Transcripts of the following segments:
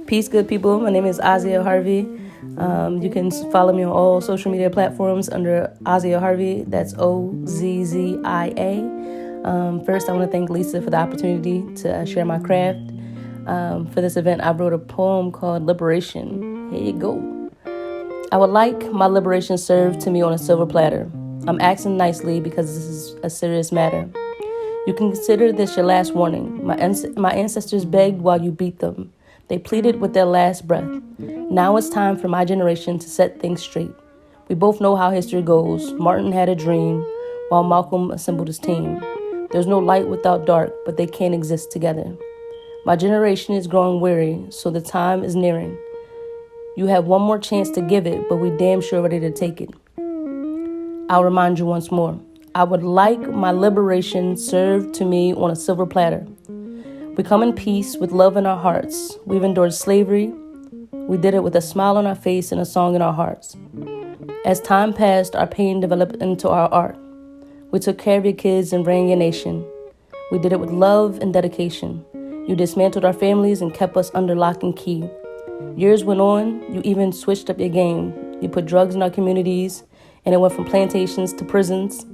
Peace, good people. My name is Ozia Harvey. You can follow me on all social media platforms under Ozia Harvey. That's Ozzia. First, I want to thank Lisa for the opportunity to share my craft. For this event, I wrote a poem called Liberation. Here you go. I would like my liberation served to me on a silver platter. I'm asking nicely because this is a serious matter. You can consider this your last warning. My ancestors begged while you beat them. They pleaded with their last breath. Now it's time for my generation to set things straight. We both know how history goes. Martin had a dream while Malcolm assembled his team. There's no light without dark, but they can't exist together. My generation is growing weary, so the time is nearing. You have one more chance to give it, but we damn sure ready to take it. I'll remind you once more. I would like my liberation served to me on a silver platter. We come in peace with love in our hearts. We've endured slavery. We did it with a smile on our face and a song in our hearts. As time passed, our pain developed into our art. We took care of your kids and ran your nation. We did it with love and dedication. You dismantled our families and kept us under lock and key. Years went on, you even switched up your game. You put drugs in our communities, and it went from plantations to prisons.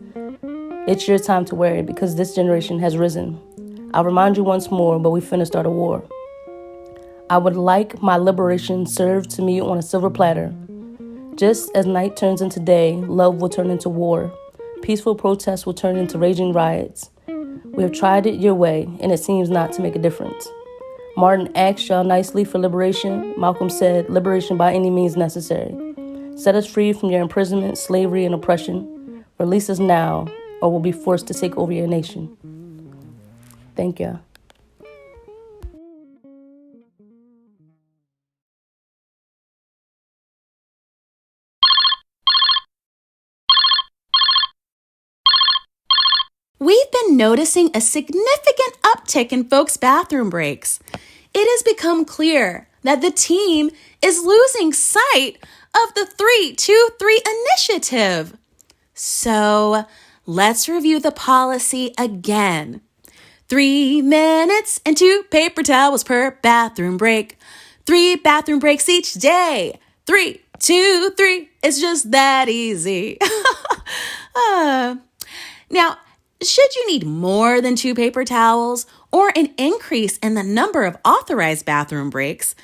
It's your time to wear it because this generation has risen. I'll remind you once more, but we finna start a war. I would like my liberation served to me on a silver platter. Just as night turns into day, love will turn into war. Peaceful protests will turn into raging riots. We have tried it your way, and it seems not to make a difference. Martin asked y'all nicely for liberation. Malcolm said, liberation by any means necessary. Set us free from your imprisonment, slavery, and oppression. Release us now, or we'll be forced to take over your nation. Thank you. We've been noticing a significant uptick in folks' bathroom breaks. It has become clear that the team is losing sight of the 3-2-3 initiative. So let's review the policy again. 3 minutes and 2 paper towels per bathroom break. 3 bathroom breaks each day. 3, 2, 3. It's just that easy. Now, should you need more than 2 paper towels or an increase in the number of authorized bathroom breaks,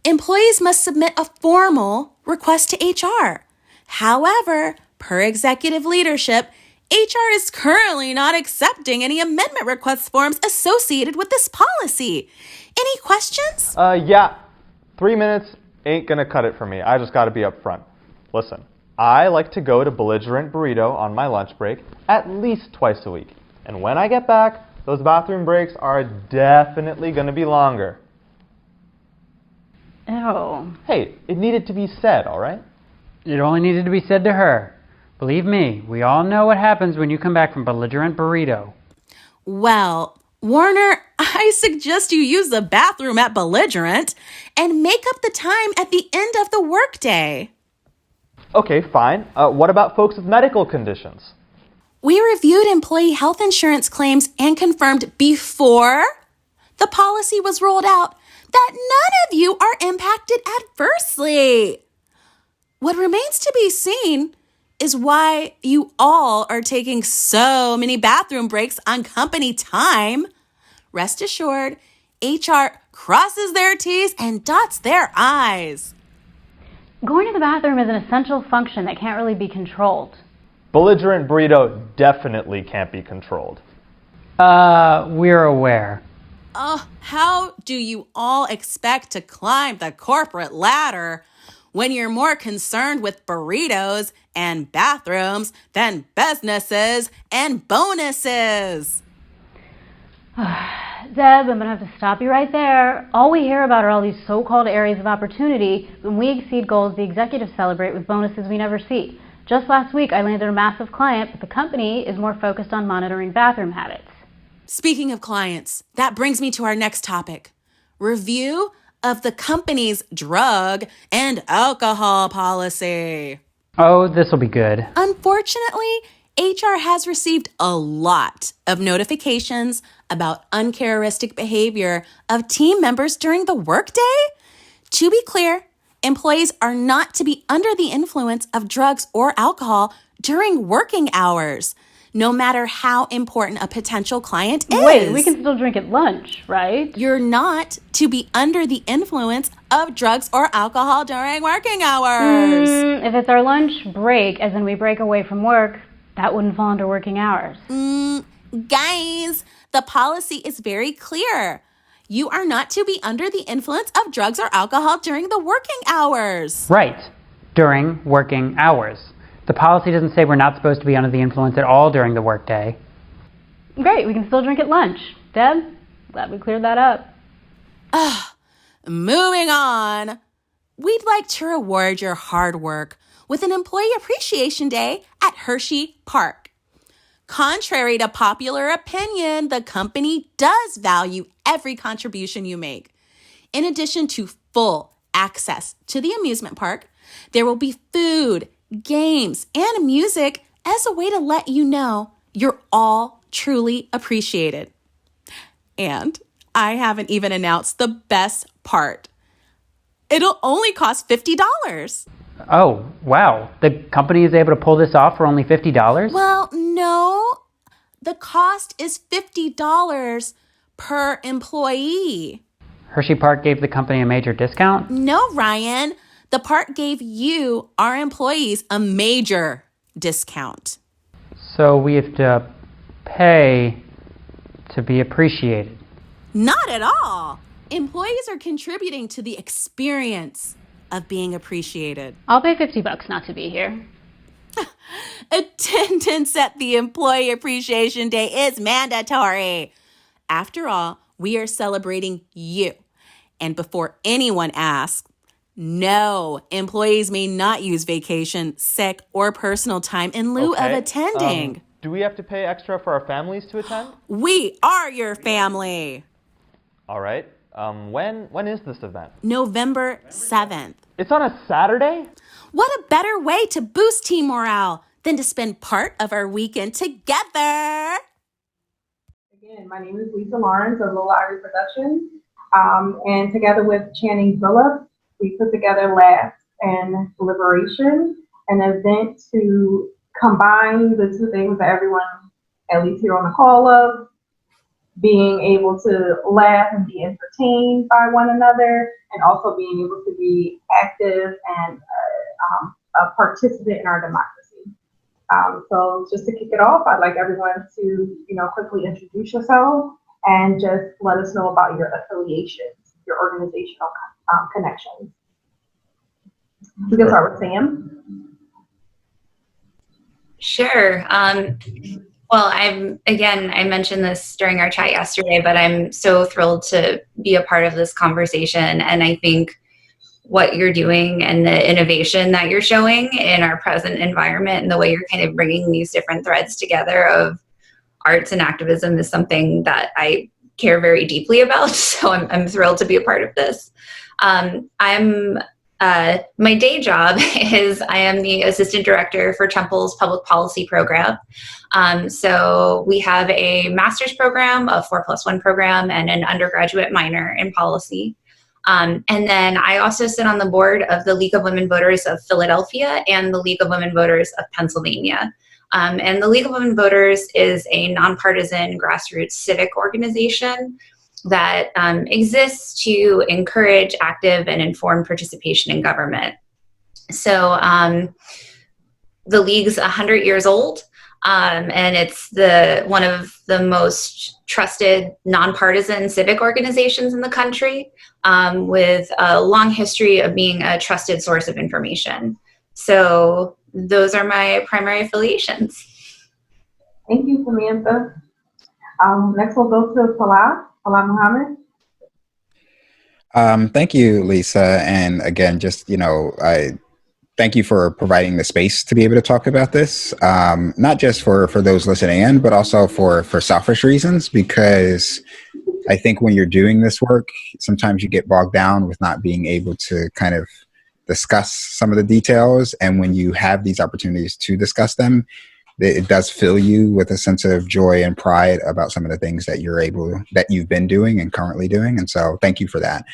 employees must submit a formal request to HR. However, per executive leadership, HR is currently not accepting any amendment request forms associated with this policy. Any questions? Yeah. 3 minutes ain't gonna cut it for me. I just gotta be up front. Listen, I like to go to Belligerent Burrito on my lunch break at least twice a week. And when I get back, those bathroom breaks are definitely gonna be longer. Ew. Hey, it needed to be said, all right? It only needed to be said to her. Believe me, we all know what happens when you come back from Belligerent Burrito. Well, Warner, I suggest you use the bathroom at Belligerent and make up the time at the end of the workday. Okay, fine. What about folks with medical conditions? We reviewed employee health insurance claims and confirmed before the policy was rolled out that none of you are impacted adversely. What remains to be seen is why you all are taking so many bathroom breaks on company time. Rest assured, HR crosses their T's and dots their I's. Going to the bathroom is an essential function that can't really be controlled. Belligerent Burrito definitely can't be controlled. We're aware. How do you all expect to climb the corporate ladder when you're more concerned with burritos and bathrooms than businesses and bonuses? Deb, I'm going to have to stop you right there. All we hear about are all these so-called areas of opportunity. When we exceed goals, the executives celebrate with bonuses we never see. Just last week, I landed a massive client, but the company is more focused on monitoring bathroom habits. Speaking of clients, that brings me to our next topic. Review of the company's drug and alcohol policy. Oh, this'll be good. Unfortunately, HR has received a lot of notifications about uncharacteristic behavior of team members during the workday. To be clear, employees are not to be under the influence of drugs or alcohol during working hours, no matter how important a potential client is. Wait, we can still drink at lunch, right? You're not to be under the influence of drugs or alcohol during working hours. If it's our lunch break, as in we break away from work, that wouldn't fall under working hours. Guys, the policy is very clear. You are not to be under the influence of drugs or alcohol during the working hours. Right, during working hours. The policy doesn't say we're not supposed to be under the influence at all during the workday. Great, we can still drink at lunch. Deb, glad we cleared that up. Moving on. We'd like to reward your hard work with an Employee Appreciation Day at Hershey Park. Contrary to popular opinion, the company does value every contribution you make. In addition to full access to the amusement park, there will be food, games, and music as a way to let you know you're all truly appreciated. And I haven't even announced the best part. It'll only cost $50. Oh, wow. The company is able to pull this off for only $50? Well, no. The cost is $50 per employee. Hershey Park gave the company a major discount? No, Ryan. The park gave you, our employees, a major discount. So we have to pay to be appreciated. Not at all. Employees are contributing to the experience of being appreciated. I'll pay $50 not to be here. Attendance at the Employee Appreciation Day is mandatory. After all, we are celebrating you. And before anyone asks, no, employees may not use vacation, sick, or personal time in lieu of attending. Do we have to pay extra for our families to attend? We are your family. All right. When is this event? November 7th. It's on a Saturday? What a better way to boost team morale than to spend part of our weekend together. Again, my name is Lisa Lawrence of Lola Ivy Productions. And together with Channing Phillips, we put together Laughs and Liberation, an event to combine the two things that everyone, at least here on the call, loves, being able to laugh and be entertained by one another, and also being able to be active and a participant in our democracy. So just to kick it off, I'd like everyone to, quickly introduce yourself and just let us know about your affiliations, your organizational connections. We can start with Sam. Sure. Well, I mentioned this during our chat yesterday, but I'm so thrilled to be a part of this conversation. And I think what you're doing and the innovation that you're showing in our present environment and the way you're kind of bringing these different threads together of arts and activism is something that I care very deeply about. So I'm thrilled to be a part of this. My day job is I am the assistant director for Temple's public policy program. So we have a master's program, a 4+1 program, and an undergraduate minor in policy. And then I also sit on the board of the League of Women Voters of Philadelphia and the League of Women Voters of Pennsylvania. And the League of Women Voters is a nonpartisan grassroots civic organization that exists to encourage active and informed participation in government. So the League's 100 years old, and it's one of the most trusted nonpartisan civic organizations in the country, with a long history of being a trusted source of information. So those are my primary affiliations. Thank you, Samantha. Next we'll go to Salah Muhammad. Thank you, Lisa. And again, I thank you for providing the space to be able to talk about this, not just for those listening in, but also for selfish reasons, because I think when you're doing this work, sometimes you get bogged down with not being able to kind of discuss some of the details. And when you have these opportunities to discuss them, it does fill you with a sense of joy and pride about some of the things that you've been doing and currently doing. And so thank you for that,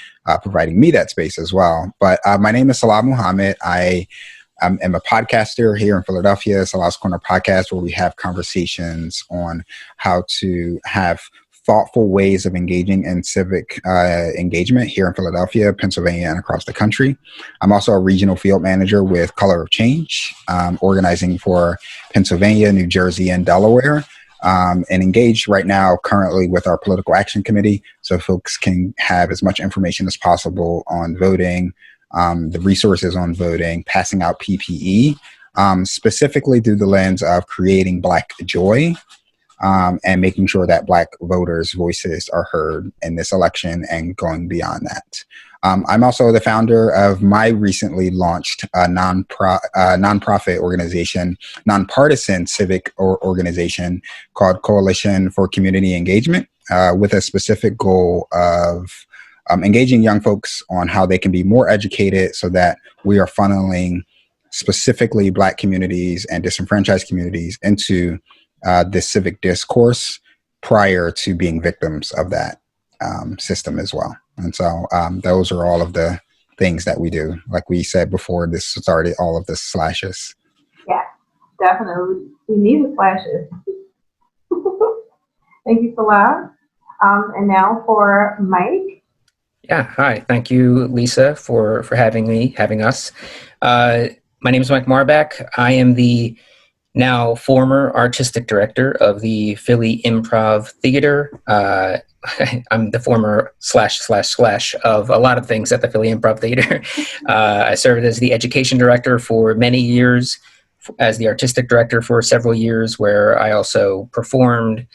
providing me that space as well. But my name is Salah Muhammad. I am a podcaster here in Philadelphia, Salah's Corner Podcast, where we have conversations on how to have thoughtful ways of engaging in civic engagement here in Philadelphia, Pennsylvania, and across the country. I'm also a regional field manager with Color of Change, organizing for Pennsylvania, New Jersey, and Delaware, and engaged right now currently with our political action committee, so folks can have as much information as possible on voting, the resources on voting, passing out PPE, specifically through the lens of creating Black joy, and making sure that Black voters' voices are heard in this election and going beyond that. I'm also the founder of my recently launched nonprofit organization, nonpartisan civic organization called Coalition for Community Engagement, with a specific goal of engaging young folks on how they can be more educated so that we are funneling specifically Black communities and disenfranchised communities into this civic discourse prior to being victims of that system as well. And so those are all of the things that we do. Like we said before this started, all of the slashes. Yeah, definitely. We need the slashes. Thank you, Salah. And now for Mike. Yeah, hi. Thank you, Lisa, for having us. My name is Mike Marbach. I am the now former artistic director of the Philly Improv Theater. I'm the former / of a lot of things at the Philly Improv Theater. I served as the education director for many years, as the artistic director for several years, where I also performed,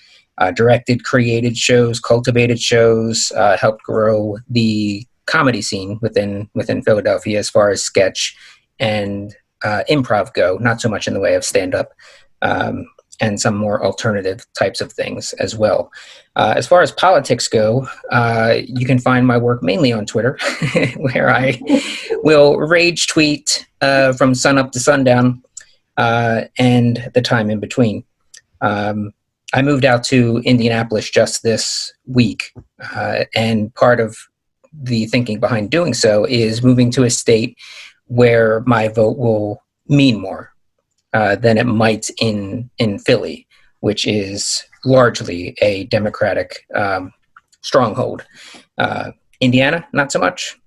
directed, created shows, cultivated shows, helped grow the comedy scene within Philadelphia as far as sketch and improv go, not so much in the way of stand-up, and some more alternative types of things as well. As far as politics go, you can find my work mainly on Twitter, where I will rage tweet from sunup to sundown, and the time in between. I moved out to Indianapolis just this week, and part of the thinking behind doing so is moving to a state where my vote will mean more than it might in Philly, which is largely a Democratic stronghold. Indiana, not so much.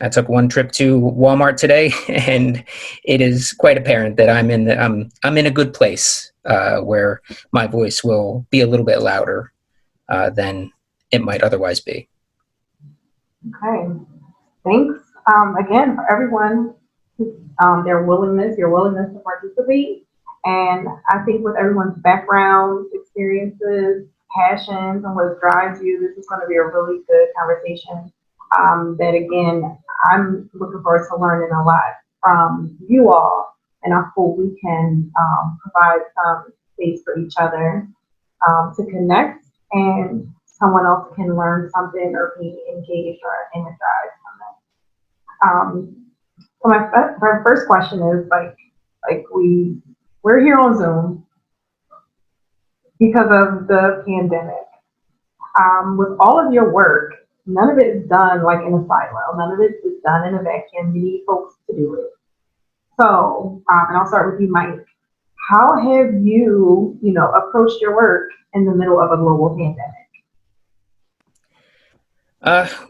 I took one trip to Walmart today, and it is quite apparent that I'm in a good place where my voice will be a little bit louder than it might otherwise be. Okay, thanks again for everyone. Your willingness to participate. And I think with everyone's backgrounds, experiences, passions, and what drives you, this is going to be a really good conversation. That again, I'm looking forward to learning a lot from you all, and I hope we can provide some space for each other to connect, and someone else can learn something or be engaged or energized from it. So my first question is we're here on Zoom because of the pandemic. With all of your work, none of it is done like in a silo. None of it is done in a vacuum. You need folks to do it. So, and I'll start with you, Mike. How have you, approached your work in the middle of a global pandemic?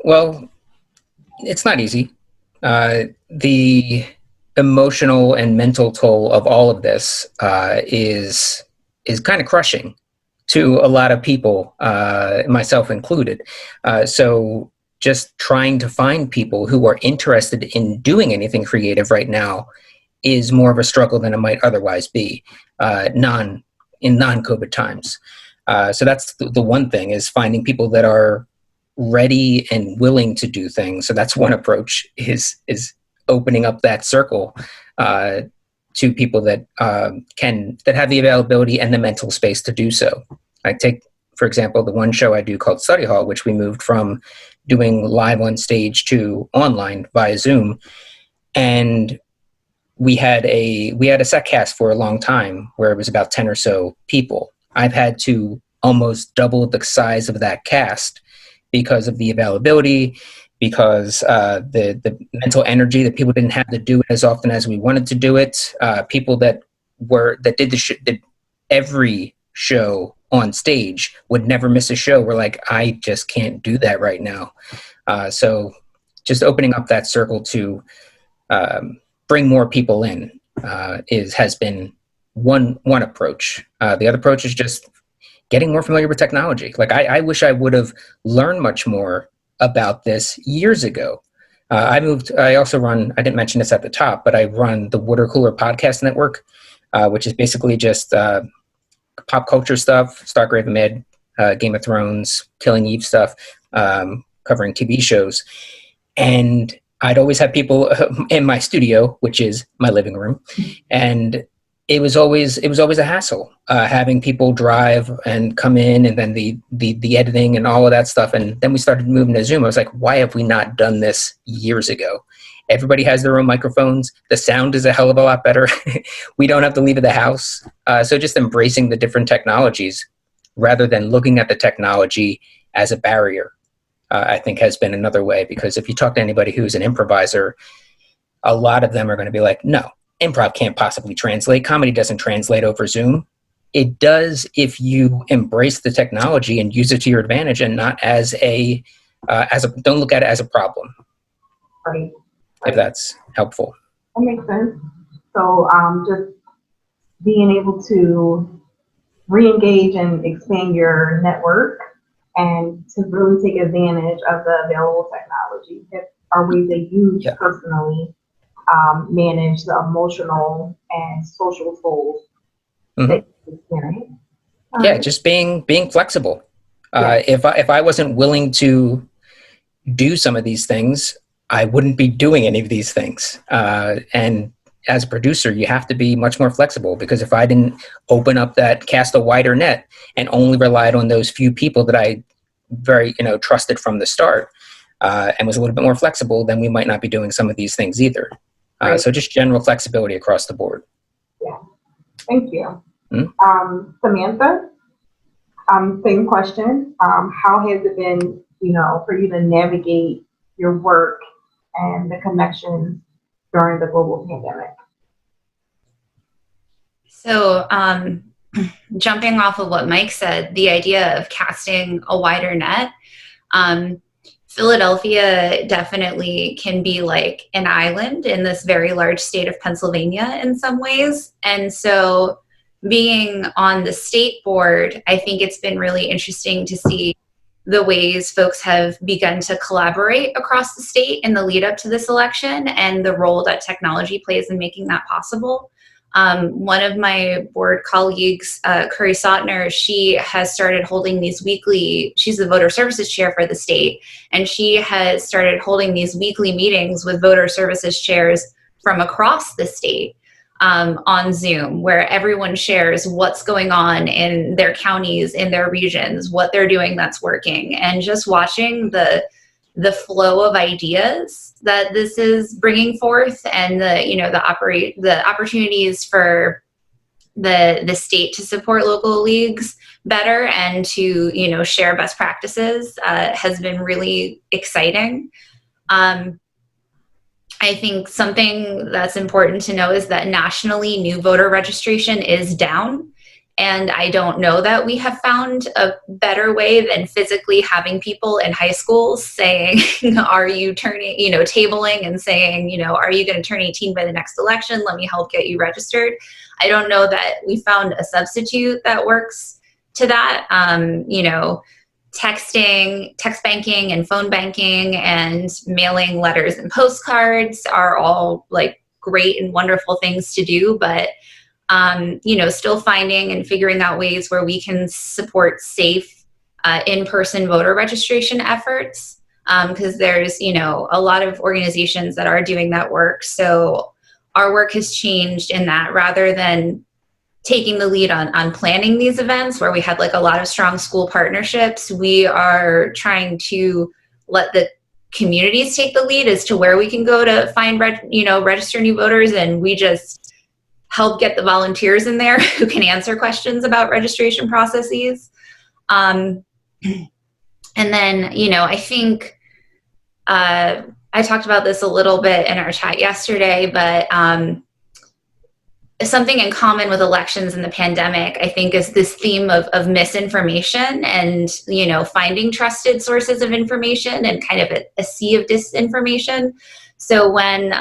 Well, it's not easy. The emotional and mental toll of all of this is kind of crushing to a lot of people, myself included. So just trying to find people who are interested in doing anything creative right now is more of a struggle than it might otherwise be in non-COVID times. So that's the one thing, is finding people that are ready and willing to do things. So that's one approach, is opening up that circle to people that have the availability and the mental space to do so. I take, for example, the one show I do called Study Hall, which we moved from doing live on stage to online via Zoom. And we had a set cast for a long time where it was about 10 or so people. I've had to almost double the size of that cast because of the availability, because the mental energy that people didn't have to do it as often as we wanted to do it. People that did every show on stage would never miss a show. We're like, I just can't do that right now. So just opening up that circle to bring more people in has been one approach. The other approach is just getting more familiar with technology. Like I wish I would have learned much more about this years ago. I also run, I didn't mention this at the top, but I run the Water Cooler Podcast Network, which is basically just pop culture stuff, Stargrave Med, Game of Thrones, Killing Eve stuff, covering TV shows. And I'd always have people in my studio, which is my living room, and it was always a hassle having people drive and come in, and then the editing and all of that stuff. And then we started moving to Zoom. I was like, why have we not done this years ago? Everybody has their own microphones. The sound is a hell of a lot better. We don't have to leave the house. So just embracing the different technologies rather than looking at the technology as a barrier, I think has been another way. Because if you talk to anybody who's an improviser, a lot of them are going to be like, no, improv can't possibly translate. Comedy doesn't translate over Zoom. It does if you embrace the technology and use it to your advantage and not as don't look at it as a problem. Right. If that's helpful. That makes sense. So just being able to re-engage and expand your network and to really take advantage of the available technology are ways that you personally manage the emotional and social tools that you experience. Just being flexible. If I wasn't willing to do some of these things, I wouldn't be doing any of these things. And as a producer, you have to be much more flexible, because if I didn't open up cast a wider net and only relied on those few people that I very trusted from the start, and was a little bit more flexible, then we might not be doing some of these things either. So just general flexibility across the board. Yeah, thank you. Samantha, same question. How has it been, for you to navigate your work and the connections during the global pandemic? So, jumping off of what Mike said, the idea of casting a wider net, Philadelphia definitely can be like an island in this very large state of Pennsylvania in some ways. And so being on the state board, I think it's been really interesting to see the ways folks have begun to collaborate across the state in the lead up to this election and the role that technology plays in making that possible. One of my board colleagues, Curry Sotner, she has started holding these she's the voter services chair for the state, and she has started holding these weekly meetings with voter services chairs from across the state on Zoom, where everyone shares what's going on in their counties, in their regions, what they're doing that's working, and just watching the flow of ideas that this is bringing forth, and the opportunities for the state to support local leagues better and to share best practices has been really exciting. I think something that's important to know is that nationally, new voter registration is down. And I don't know that we have found a better way than physically having people in high schools saying, are you turning, tabling and saying, are you going to turn 18 by the next election? Let me help get you registered. I don't know that we found a substitute that works to that. Texting, text banking and phone banking and mailing letters and postcards are all like great and wonderful things to do, but still finding and figuring out ways where we can support safe in-person voter registration efforts, because there's a lot of organizations that are doing that work. So our work has changed in that, rather than taking the lead on planning these events where we had like a lot of strong school partnerships, we are trying to let the communities take the lead as to where we can go to find, register new voters, and we just help get the volunteers in there who can answer questions about registration processes. And then, I think I talked about this a little bit in our chat yesterday, but something in common with elections and the pandemic, I think, is this theme of misinformation and, finding trusted sources of information and kind of a sea of disinformation. So when,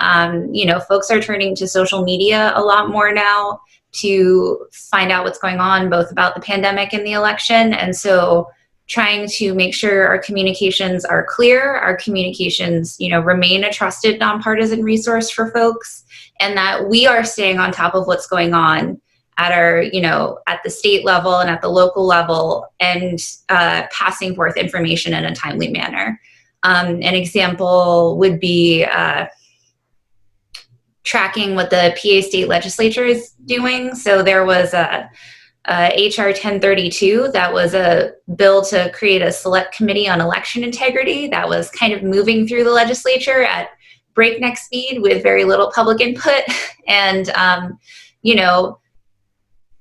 folks are turning to social media a lot more now to find out what's going on, both about the pandemic and the election. And so trying to make sure our communications are clear, our communications, remain a trusted nonpartisan resource for folks, and that we are staying on top of what's going on at our, at the state level and at the local level, and passing forth information in a timely manner. An example would be tracking what the PA state legislature is doing. So there was a HR 1032 that was a bill to create a select committee on election integrity that was kind of moving through the legislature at breakneck speed with very little public input. And,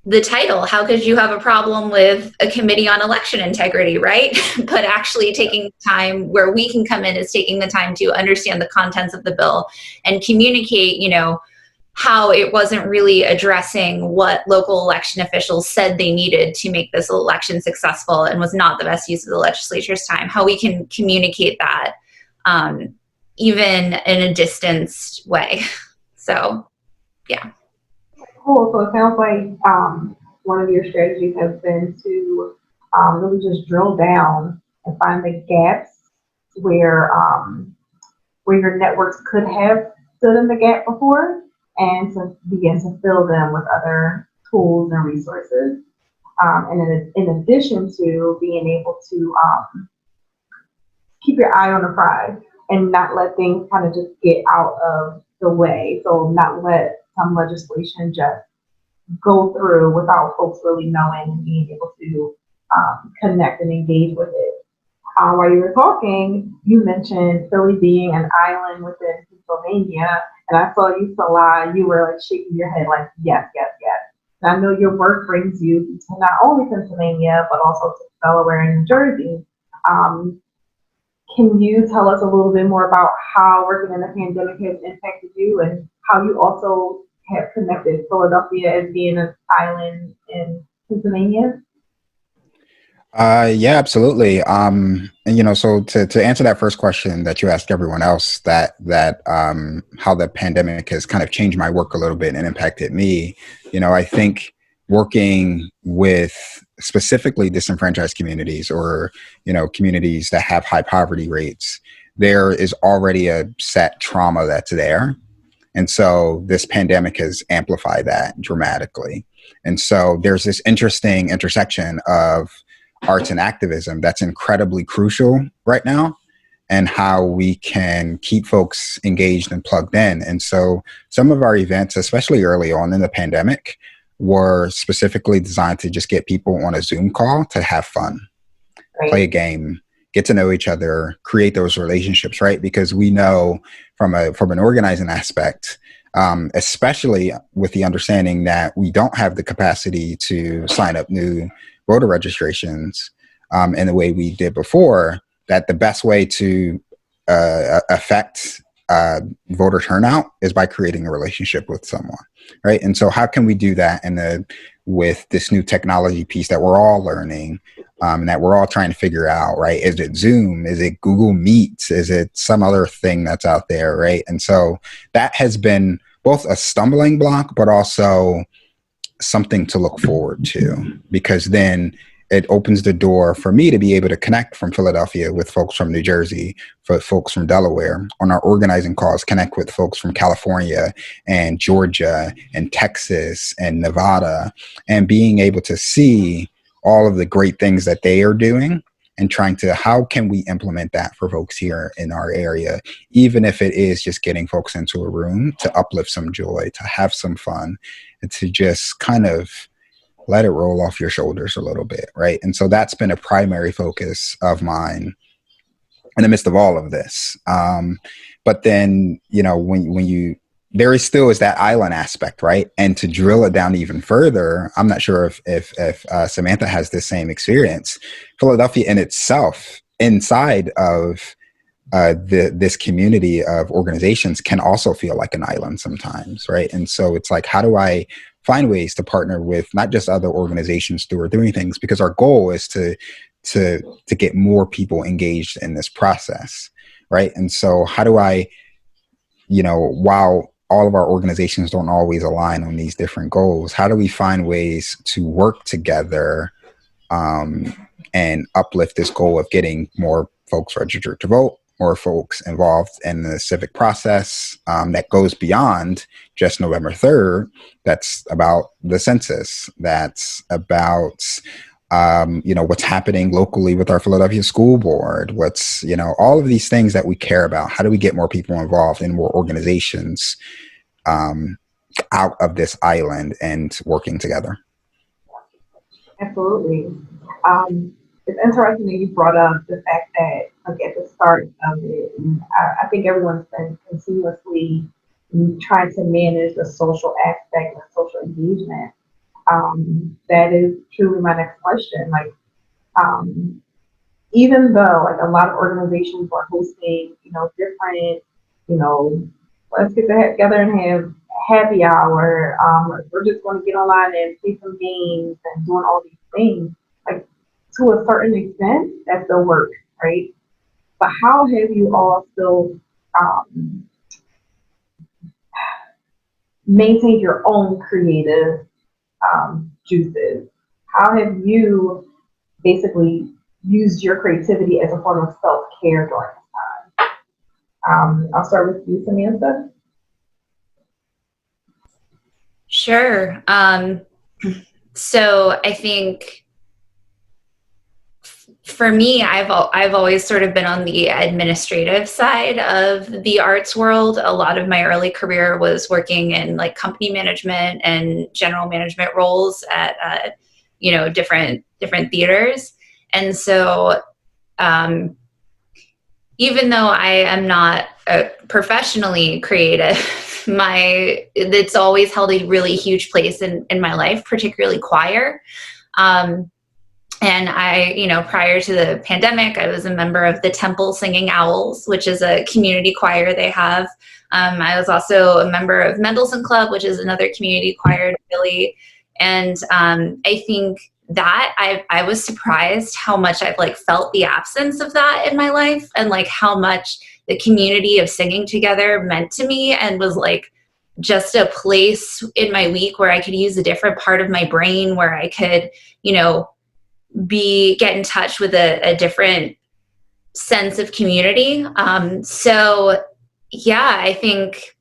the title, how could you have a problem with a committee on election integrity, right? But actually taking time where we can come in is taking the time to understand the contents of the bill and communicate, how it wasn't really addressing what local election officials said they needed to make this election successful and was not the best use of the legislature's time, how we can communicate that even in a distanced way. So, yeah. Cool. So it sounds like one of your strategies has been to really just drill down and find the gaps where your networks could have stood in the gap before, and to begin to fill them with other tools and resources. And in addition to being able to keep your eye on the prize and not let things kind of just get out of the way. So not let some legislation just go through without folks really knowing and being able to connect and engage with it. While you were talking, you mentioned Philly being an island within Pennsylvania, and I saw you, Salah, you were like shaking your head like, yes, yes, yes. And I know your work brings you to not only Pennsylvania, but also to Delaware and New Jersey. Can you tell us a little bit more about how working in the pandemic has impacted you, and how you also have connected Philadelphia as being an island in Pennsylvania? Yeah, absolutely. And so to answer that first question that you asked everyone else, that how the pandemic has kind of changed my work a little bit and impacted me, I think working with specifically disenfranchised communities, or communities that have high poverty rates, there is already a set trauma that's there. And so this pandemic has amplified that dramatically. And so there's this interesting intersection of arts and activism that's incredibly crucial right now, and how we can keep folks engaged and plugged in. And so some of our events, especially early on in the pandemic, were specifically designed to just get people on a Zoom call to have fun, play a game, get to know each other, create those relationships, right? Because we know from an organizing aspect, especially with the understanding that we don't have the capacity to sign up new voter registrations in the way we did before, that the best way to affect voter turnout is by creating a relationship with someone, right? And so how can we do that with this new technology piece that we're all learning, and that we're all trying to figure out, right? Is it Zoom? Is it Google Meets? Is it some other thing that's out there, right? And so that has been both a stumbling block, but also something to look forward to, because then it opens the door for me to be able to connect from Philadelphia with folks from New Jersey, for folks from Delaware on our organizing calls, connect with folks from California and Georgia and Texas and Nevada, and being able to see all of the great things that they are doing, and trying to, how can we implement that for folks here in our area, even if it is just getting folks into a room to uplift some joy, to have some fun, and to just kind of let it roll off your shoulders a little bit, right? And so that's been a primary focus of mine in the midst of all of this. But then, you know, when you, there is still is that island aspect, right? And to drill it down even further, I'm not sure if Samantha has the same experience. Philadelphia in itself, inside of this community of organizations, can also feel like an island sometimes, right? And so it's like, how do I find ways to partner with not just other organizations who are doing things, because our goal is to get more people engaged in this process, right? And so how do I, you know, while all of our organizations don't always align on these different goals, how do we find ways to work together and uplift this goal of getting more folks registered to vote, more folks involved in the civic process that goes beyond just November 3rd. That's about the census. That's about, you know, what's happening locally with our Philadelphia School Board. What's, you know, all of these things that we care about. How do we get more people involved in more organizations out of this island and working together? Absolutely. It's interesting that you brought up the fact that, like, at the start of it, I think everyone's been continuously trying to manage the social aspect of social engagement. That is truly my next question. Like, even though, like, a lot of organizations are hosting, you know, different, you know, let's get together and have happy hour. We're just going to get online and play some games and doing all these things. Like, to a certain extent, that still works, right? But how have you all still maintained your own creative juices? How have you basically used your creativity as a form of self-care during this time? I'll start with you, Samantha. Sure. So I think for me, I've always sort of been on the administrative side of the arts world. A lot of my early career was working in like company management and general management roles at you know, different theaters. And so even though I am not professionally creative, it's always held a really huge place in my life, particularly choir. And I, you know, prior to the pandemic, I was a member of the Temple Singing Owls, which is a community choir they have. I was also a member of Mendelssohn Club, which is another community choir in Philly. And I think that I was surprised how much I've like felt the absence of that in my life, and like how much the community of singing together meant to me, and was like just a place in my week where I could use a different part of my brain, where I could, you know, get in touch with a different sense of community. So yeah, I think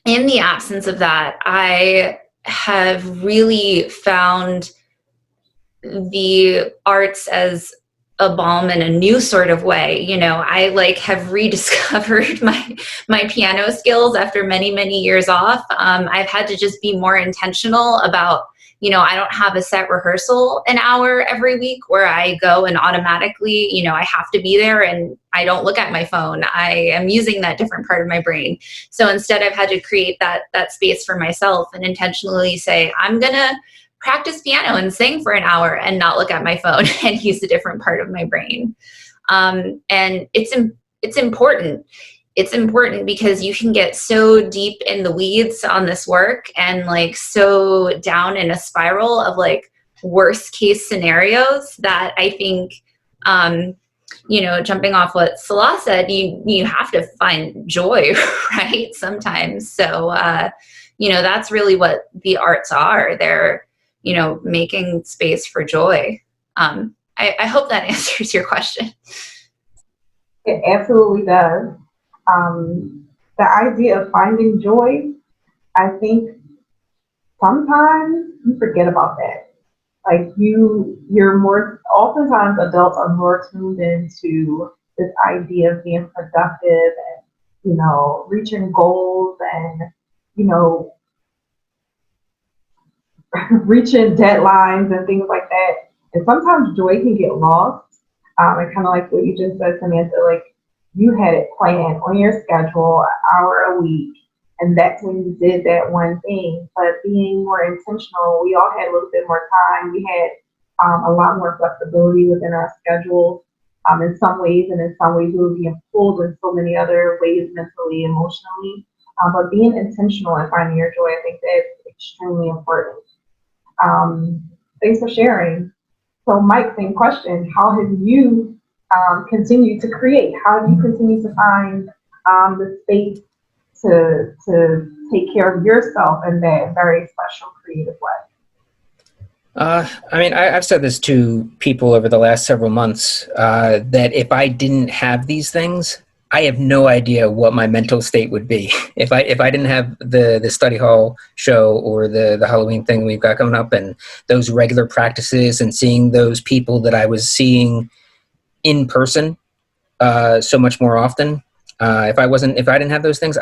in the absence of that, I have really found the arts as a balm in a new sort of way. You know, I like have rediscovered my piano skills after many years off. I've had to just be more intentional about, you know, I don't have a set rehearsal an hour every week where I go and automatically, you know, I have to be there and I don't look at my phone. I am using that different part of my brain. So instead I've had to create that space for myself and intentionally say, I'm going to practice piano and sing for an hour and not look at my phone and use a different part of my brain. And it's important. It's important because you can get so deep in the weeds on this work and like so down in a spiral of like worst case scenarios that I think, you know, jumping off what Salah said, you have to find joy, right? Sometimes. So, you know, that's really what the arts are. They're, you know, making space for joy. I hope that answers your question. It absolutely does. The idea of finding joy, I think sometimes you forget about that. Like you're more, oftentimes adults are more tuned into this idea of being productive and, you know, reaching goals and, you know, reaching deadlines and things like that. And sometimes joy can get lost. And kind of like what you just said, Samantha, like you had it planned on your schedule, an hour a week, and that's when you did that one thing. But being more intentional, we all had a little bit more time. We had a lot more flexibility within our schedule in some ways, and in some ways we were being pulled in so many other ways, mentally, emotionally. But being intentional and finding your joy, I think that's extremely important. Thanks for sharing. So, Mike, same question. How have you continued to create? How do you continue to find the space to take care of yourself in that very special, creative way? I mean, I've said this to people over the last several months that if I didn't have these things, I have no idea what my mental state would be. If I didn't have the study hall show or the Halloween thing we've got coming up and those regular practices and seeing those people that I was seeing in person so much more often, if I didn't have those things,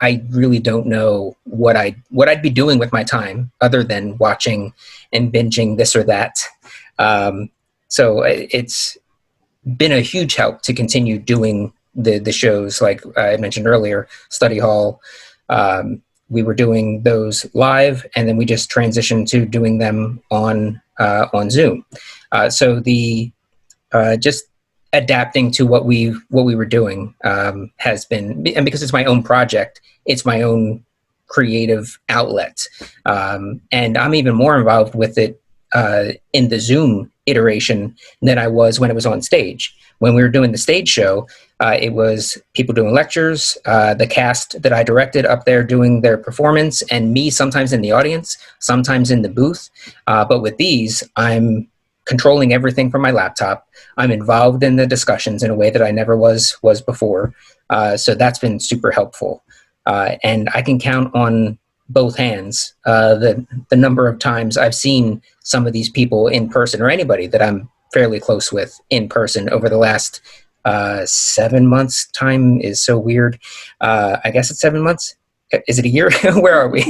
I really don't know what I'd be doing with my time other than watching and binging this or that. So it's been a huge help to continue doing the shows like I mentioned earlier, Study Hall. We were doing those live, and then we just transitioned to doing them on Zoom. So the just adapting to what we were doing has been, and because it's my own project, it's my own creative outlet, and I'm even more involved with it in the Zoom iteration than I was when it was on stage. When we were doing the stage show, it was people doing lectures, the cast that I directed up there doing their performance, and me sometimes in the audience, sometimes in the booth. But with these, I'm controlling everything from my laptop. I'm involved in the discussions in a way that I never was before. So that's been super helpful. And I can count on both hands the number of times I've seen some of these people in person, or anybody that I'm fairly close with in person over the last 7 months. Time is so weird. I guess it's 7 months. Is it a year? Where are we?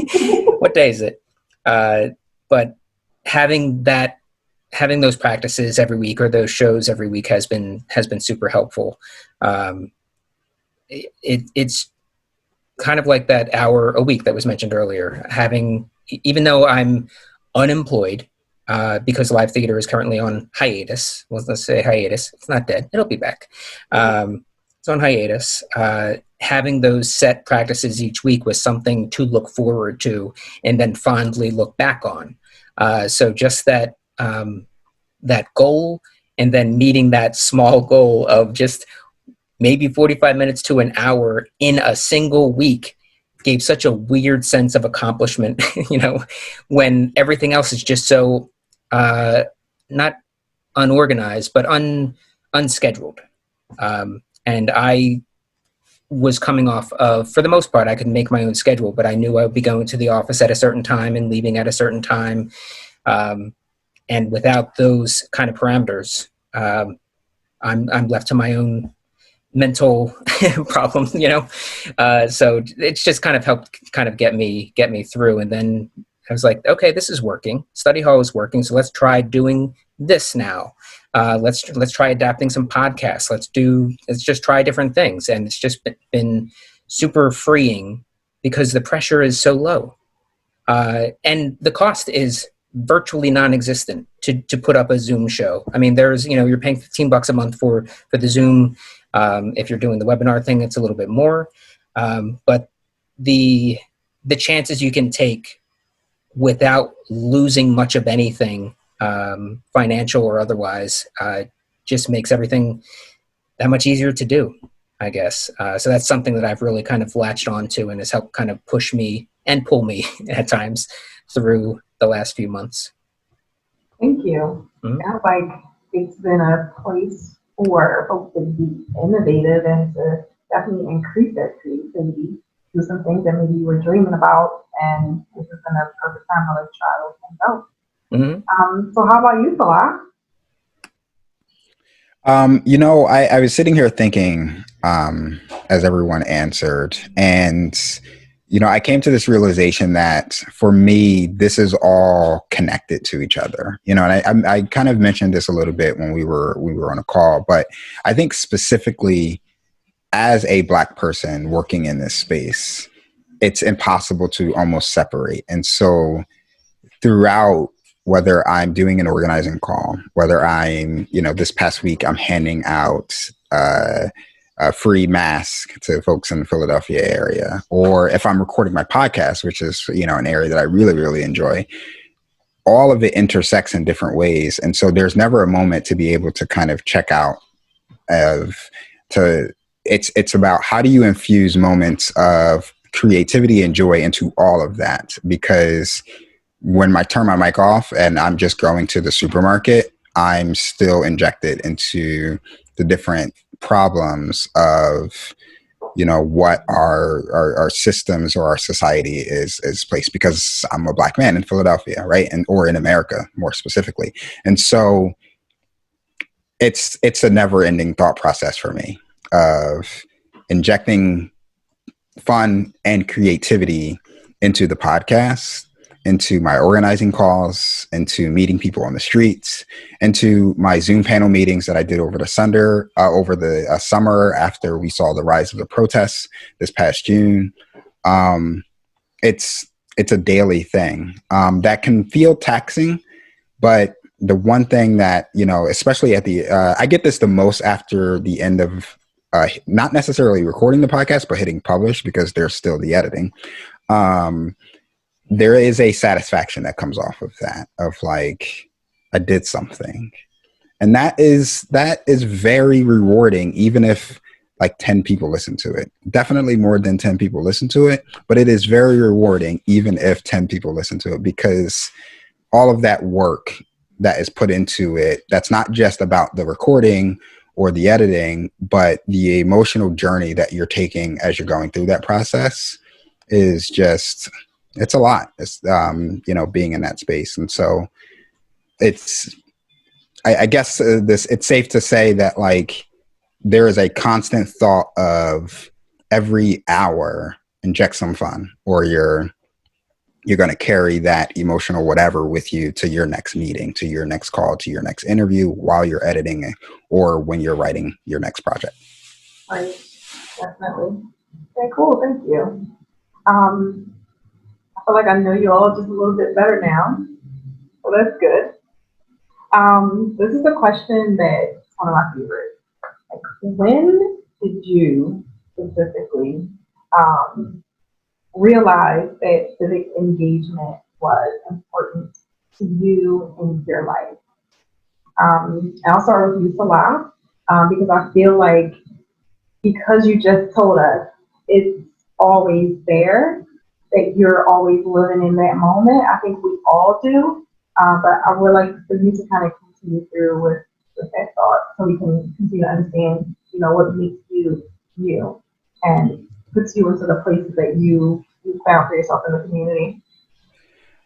What day is it? But having those practices every week or those shows every week has been super helpful. It's kind of like that hour a week that was mentioned earlier. Even though I'm unemployed, because live theater is currently on hiatus. Well, let's say hiatus. It's not dead. It'll be back. It's on hiatus. Having those set practices each week was something to look forward to and then fondly look back on. So just that goal, and then meeting that small goal of just maybe 45 minutes to an hour in a single week gave such a weird sense of accomplishment, when everything else is just so not unorganized, but unscheduled. And I was coming off of, for the most part, I could make my own schedule, but I knew I would be going to the office at a certain time and leaving at a certain time. And without those kind of parameters, I'm left to my own mental problems, so it's just kind of helped kind of get me through. And then I was like, okay, this is working. Study hall is working. So let's try doing this now. Let's try adapting some podcasts. Let's just try different things. And it's just been super freeing because the pressure is so low. And the cost is virtually non-existent to put up a Zoom show. I mean, there's, you're paying $15 a month for the Zoom. If you're doing the webinar thing, it's a little bit more. But the chances you can take without losing much of anything, financial or otherwise, just makes everything that much easier to do, I guess. So that's something that I've really kind of latched onto and has helped kind of push me and pull me at times through the last few months. Thank you. Mm-hmm. Sounds like it's been a place for folks to be innovative and to definitely increase their creativity, do some things that maybe you were dreaming about, and this has been a perfect time to let's try those things out. Mm-hmm. So how about you, Salah? I was sitting here thinking, as everyone answered, and I came to this realization that for me, this is all connected to each other, and I kind of mentioned this a little bit when we were on a call, but I think specifically as a Black person working in this space, it's impossible to almost separate. And so throughout, whether I'm doing an organizing call, whether I'm, this past week, I'm handing out a free mask to folks in the Philadelphia area, or if I'm recording my podcast, which is, an area that I really, really enjoy, all of it intersects in different ways. And so there's never a moment to be able to kind of check out it's about how do you infuse moments of creativity and joy into all of that? Because when I turn my mic off and I'm just going to the supermarket, I'm still injected into the different problems of, what our systems or our society is placed, because I'm a Black man in Philadelphia, right? Or in America more specifically. And so it's a never ending thought process for me of injecting fun and creativity into the podcast, into my organizing calls, into meeting people on the streets, into my Zoom panel meetings that I did over the summer after we saw the rise of the protests this past June. It's a daily thing that can feel taxing, but the one thing that, especially at I get this the most after the end of not necessarily recording the podcast, but hitting publish, because there's still the editing. There is a satisfaction that comes off of that, of like, I did something. And that is very rewarding, even if like 10 people listen to it. Definitely more than 10 people listen to it, but it is very rewarding, even if 10 people listen to it, because all of that work that is put into it, that's not just about the recording or the editing, but the emotional journey that you're taking as you're going through that process is just, it's a lot. It's, being in that space. And so I guess it's safe to say that like, there is a constant thought of every hour inject some fun, or you're going to carry that emotional whatever with you to your next meeting, to your next call, to your next interview, while you're editing or when you're writing your next project. Right, definitely. Okay, cool, thank you. I feel like I know you all just a little bit better now, so that's good. This is a question that's one of my favorites. Like, when did you specifically realize that civic engagement was important to you in your life? I'll start with you, Salah, because I feel like, because you just told us it's always there, that you're always living in that moment. I think we all do, but I would like for you to kind of continue through with that thought, so we can continue to understand, what makes you you, and puts you into the places that you found for yourself in the community.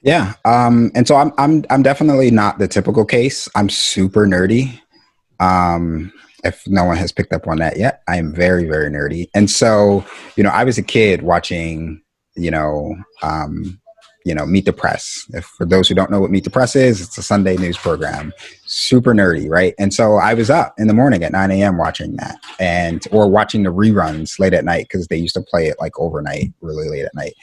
Yeah. And so I'm definitely not the typical case. I'm super nerdy. If no one has picked up on that yet, I am very, very nerdy. And so, I was a kid watching, Meet the Press. For those who don't know what Meet the Press is, it's a Sunday news program, super nerdy, right? And so I was up in the morning at 9 a.m. watching that, or watching the reruns late at night, because they used to play it like overnight, really late at night.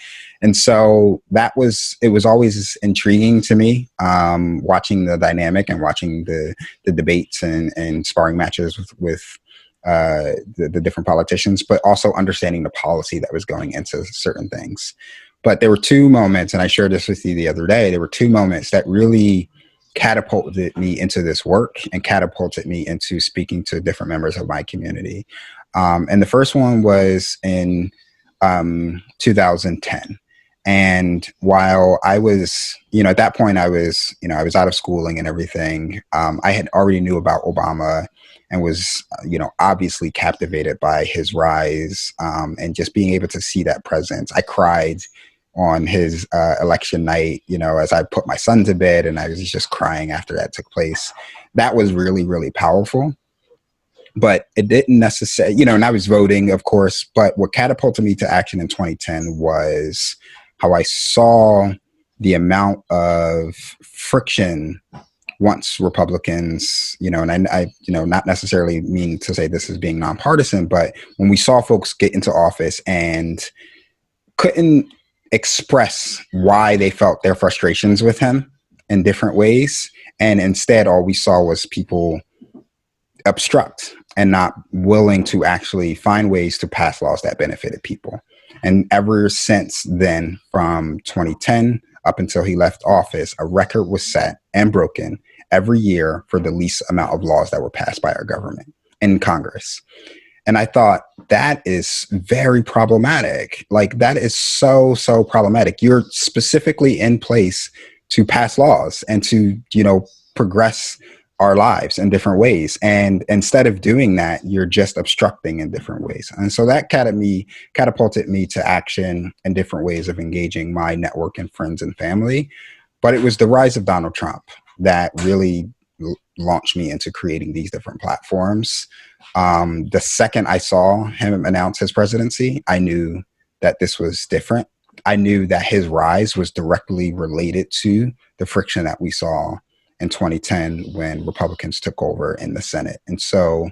And so it was always intriguing to me, watching the dynamic and watching the debates and sparring matches with the different politicians, but also understanding the policy that was going into certain things. But there were two moments, and I shared this with you the other day, there were two moments that really catapulted me into this work and catapulted me into speaking to different members of my community. And the first one was in 2010. And while I was, at that point I was out of schooling and everything, I had already knew about Obama and was, obviously captivated by his rise, and just being able to see that presence. I cried on his election night, as I put my son to bed, and I was just crying after that took place. That was really, really powerful. but it didn't necessarily, and I was voting, of course, but what catapulted me to action in 2010 was how I saw the amount of friction once Republicans, and I, not necessarily mean to say this is being nonpartisan, but when we saw folks get into office and couldn't express why they felt their frustrations with him in different ways, and instead all we saw was people obstruct and not willing to actually find ways to pass laws that benefited people. And ever since then, from 2010 up until he left office, a record was set and broken every year for the least amount of laws that were passed by our government in Congress. And I thought that is very problematic. Like, that is so problematic. You're specifically in place to pass laws and to, progress our lives in different ways. And instead of doing that, you're just obstructing in different ways. And so that catapulted me to action and different ways of engaging my network and friends and family. But it was the rise of Donald Trump that really launched me into creating these different platforms. The second I saw him announce his presidency, I knew that this was different. I knew that his rise was directly related to the friction that we saw in 2010 when Republicans took over in the Senate. And so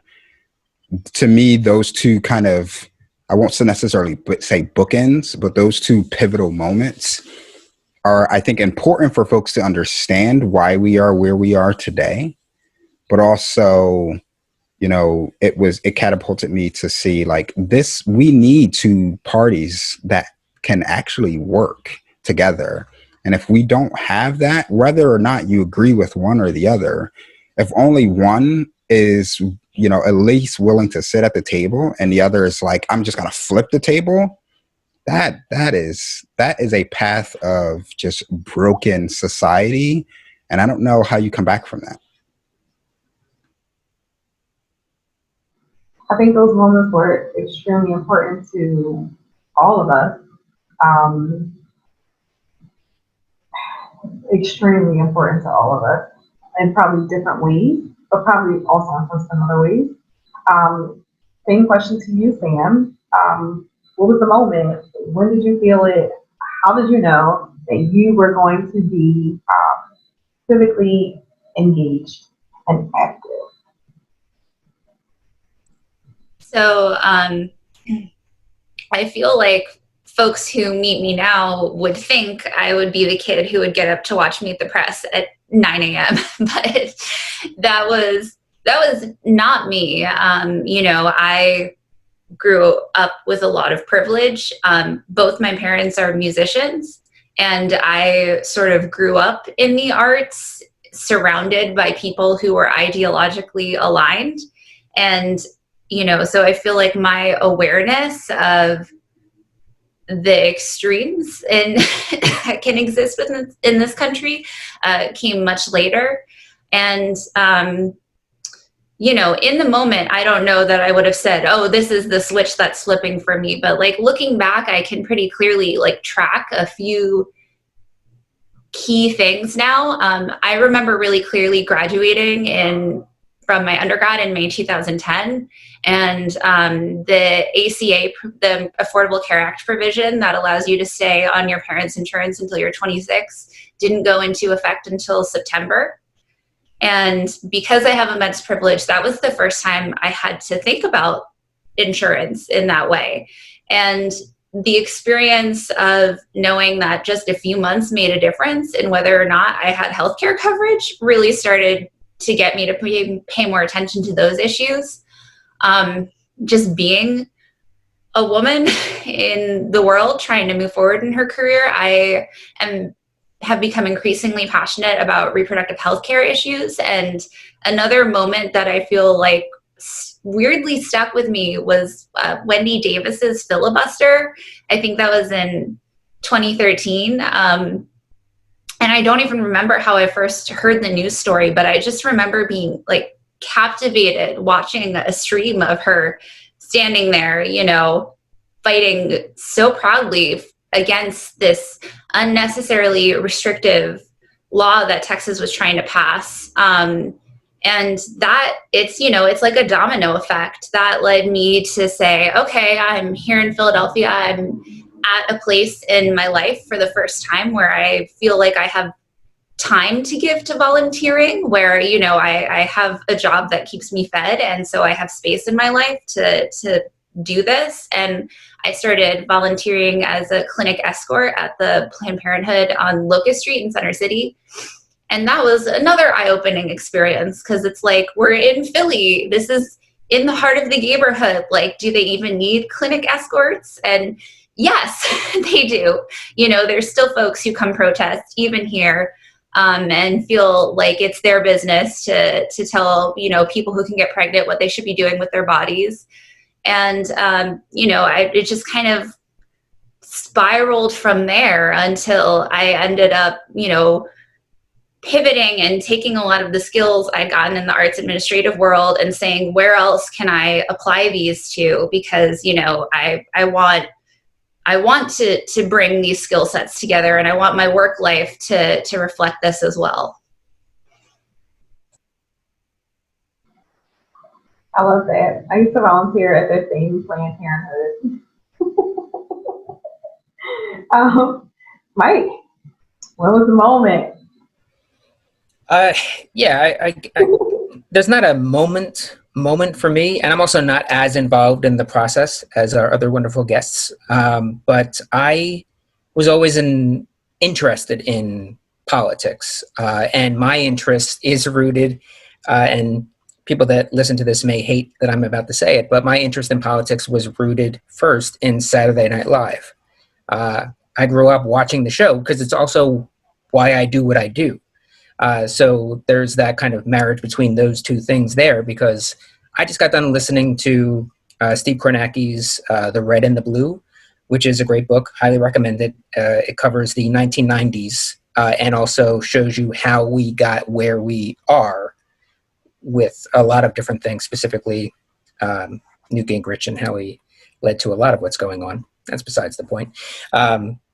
to me, those two kind of, I won't necessarily say bookends, but those two pivotal moments are, I think, important for folks to understand why we are where we are today. But also, it catapulted me to see, like, this, we need two parties that can actually work together. And if we don't have that, whether or not you agree with one or the other, if only one is, at least willing to sit at the table and the other is like, I'm just going to flip the table, that is a path of just broken society. And I don't know how you come back from that. I think those moments were extremely important to all of us. Extremely important to all of us in probably different ways, but probably also in some other ways. Same question to you, Sam. What was the moment? When did you feel it? How did you know that you were going to be civically engaged and active? So I feel like folks who meet me now would think I would be the kid who would get up to watch Meet the Press at 9 a.m. But that was not me. I grew up with a lot of privilege. Both my parents are musicians, and I sort of grew up in the arts, surrounded by people who were ideologically aligned. And, so I feel like my awareness of the extremes that can exist in this country came much later. And, in the moment, I don't know that I would have said, oh, this is the switch that's flipping for me. But like, looking back, I can pretty clearly track a few key things now. I remember really clearly graduating from my undergrad in May 2010. And the ACA, the Affordable Care Act provision that allows you to stay on your parents' insurance until you're 26, didn't go into effect until September. And because I have immense privilege, that was the first time I had to think about insurance in that way. And the experience of knowing that just a few months made a difference in whether or not I had healthcare coverage really started to get me to pay more attention to those issues. Just being a woman in the world trying to move forward in her career, I have become increasingly passionate about reproductive health care issues. And another moment that I feel like weirdly stuck with me was Wendy Davis's filibuster. I think that was in 2013. And I don't even remember how I first heard the news story, but I just remember being captivated watching a stream of her standing there, fighting so proudly against this unnecessarily restrictive law that Texas was trying to pass. And that it's like a domino effect that led me to say, okay, I'm here in Philadelphia. I'm at a place in my life for the first time where I feel like I have time to give to volunteering, where, I have a job that keeps me fed. And so I have space in my life to do this. And I started volunteering as a clinic escort at the Planned Parenthood on Locust Street in Center City. And that was another eye-opening experience, because it's like, we're in Philly. This is in the heart of the neighborhood. Like, do they even need clinic escorts? And yes, they do. There's still folks who come protest, even here, and feel like it's their business to tell, people who can get pregnant what they should be doing with their bodies. And, it just kind of spiraled from there until I ended up, pivoting and taking a lot of the skills I'd gotten in the arts administrative world and saying, where else can I apply these to? Because, I want to bring these skill sets together, and I want my work life to reflect this as well. I love that. I used to volunteer at the same Planned Parenthood. Mike, what was the moment? There's not a moment for me, and I'm also not as involved in the process as our other wonderful guests. But I was always interested in politics, and my interest is rooted, and people that listen to this may hate that I'm about to say it, but my interest in politics was rooted first in Saturday Night Live. I grew up watching the show because it's also why I do what I do. So there's that kind of marriage between those two things there, because I just got done listening to Steve Kornacki's The Red and the Blue, which is a great book. Highly recommend it. It covers the 1990s and also shows you how we got where we are with a lot of different things, specifically Newt Gingrich and how he led to a lot of what's going on. That's besides the point.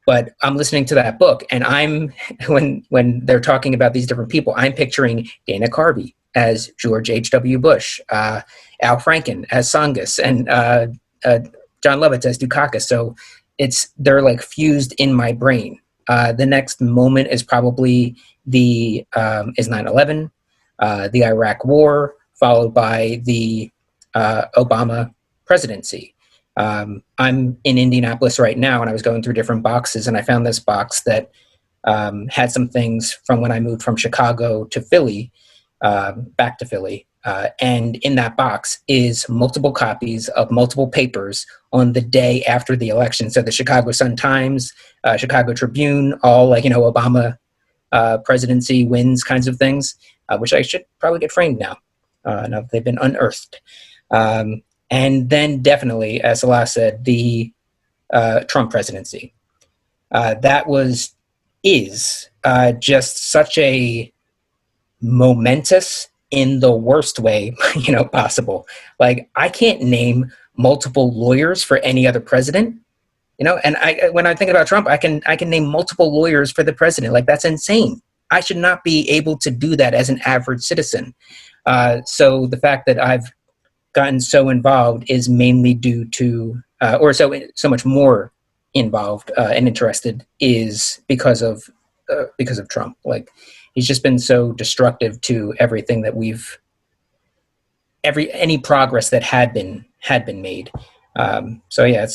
But I'm listening to that book, and when they're talking about these different people, I'm picturing Dana Carvey as George H.W. Bush, Al Franken as Songus, and John Lovitz as Dukakis. So they're like fused in my brain. The next moment is probably is 9/11, the Iraq War, followed by the Obama presidency. I'm in Indianapolis right now, and I was going through different boxes, and I found this box that had some things from when I moved from Chicago to Philly, back to Philly. And in that box is multiple copies of multiple papers on the day after the election. So the Chicago Sun-Times, Chicago Tribune, all Obama presidency wins kinds of things, which I should probably get framed now that they've been unearthed. And then definitely, as Salah said, the Trump presidency. That is just such a momentous, in the worst way, possible. Like, I can't name multiple lawyers for any other president, and when I think about Trump, I can name multiple lawyers for the president. Like, that's insane. I should not be able to do that as an average citizen. So the fact that I've gotten so involved is mainly due to, or so much more involved and interested is because of Trump. Like, he's just been so destructive to everything that any progress that had been made. So yeah,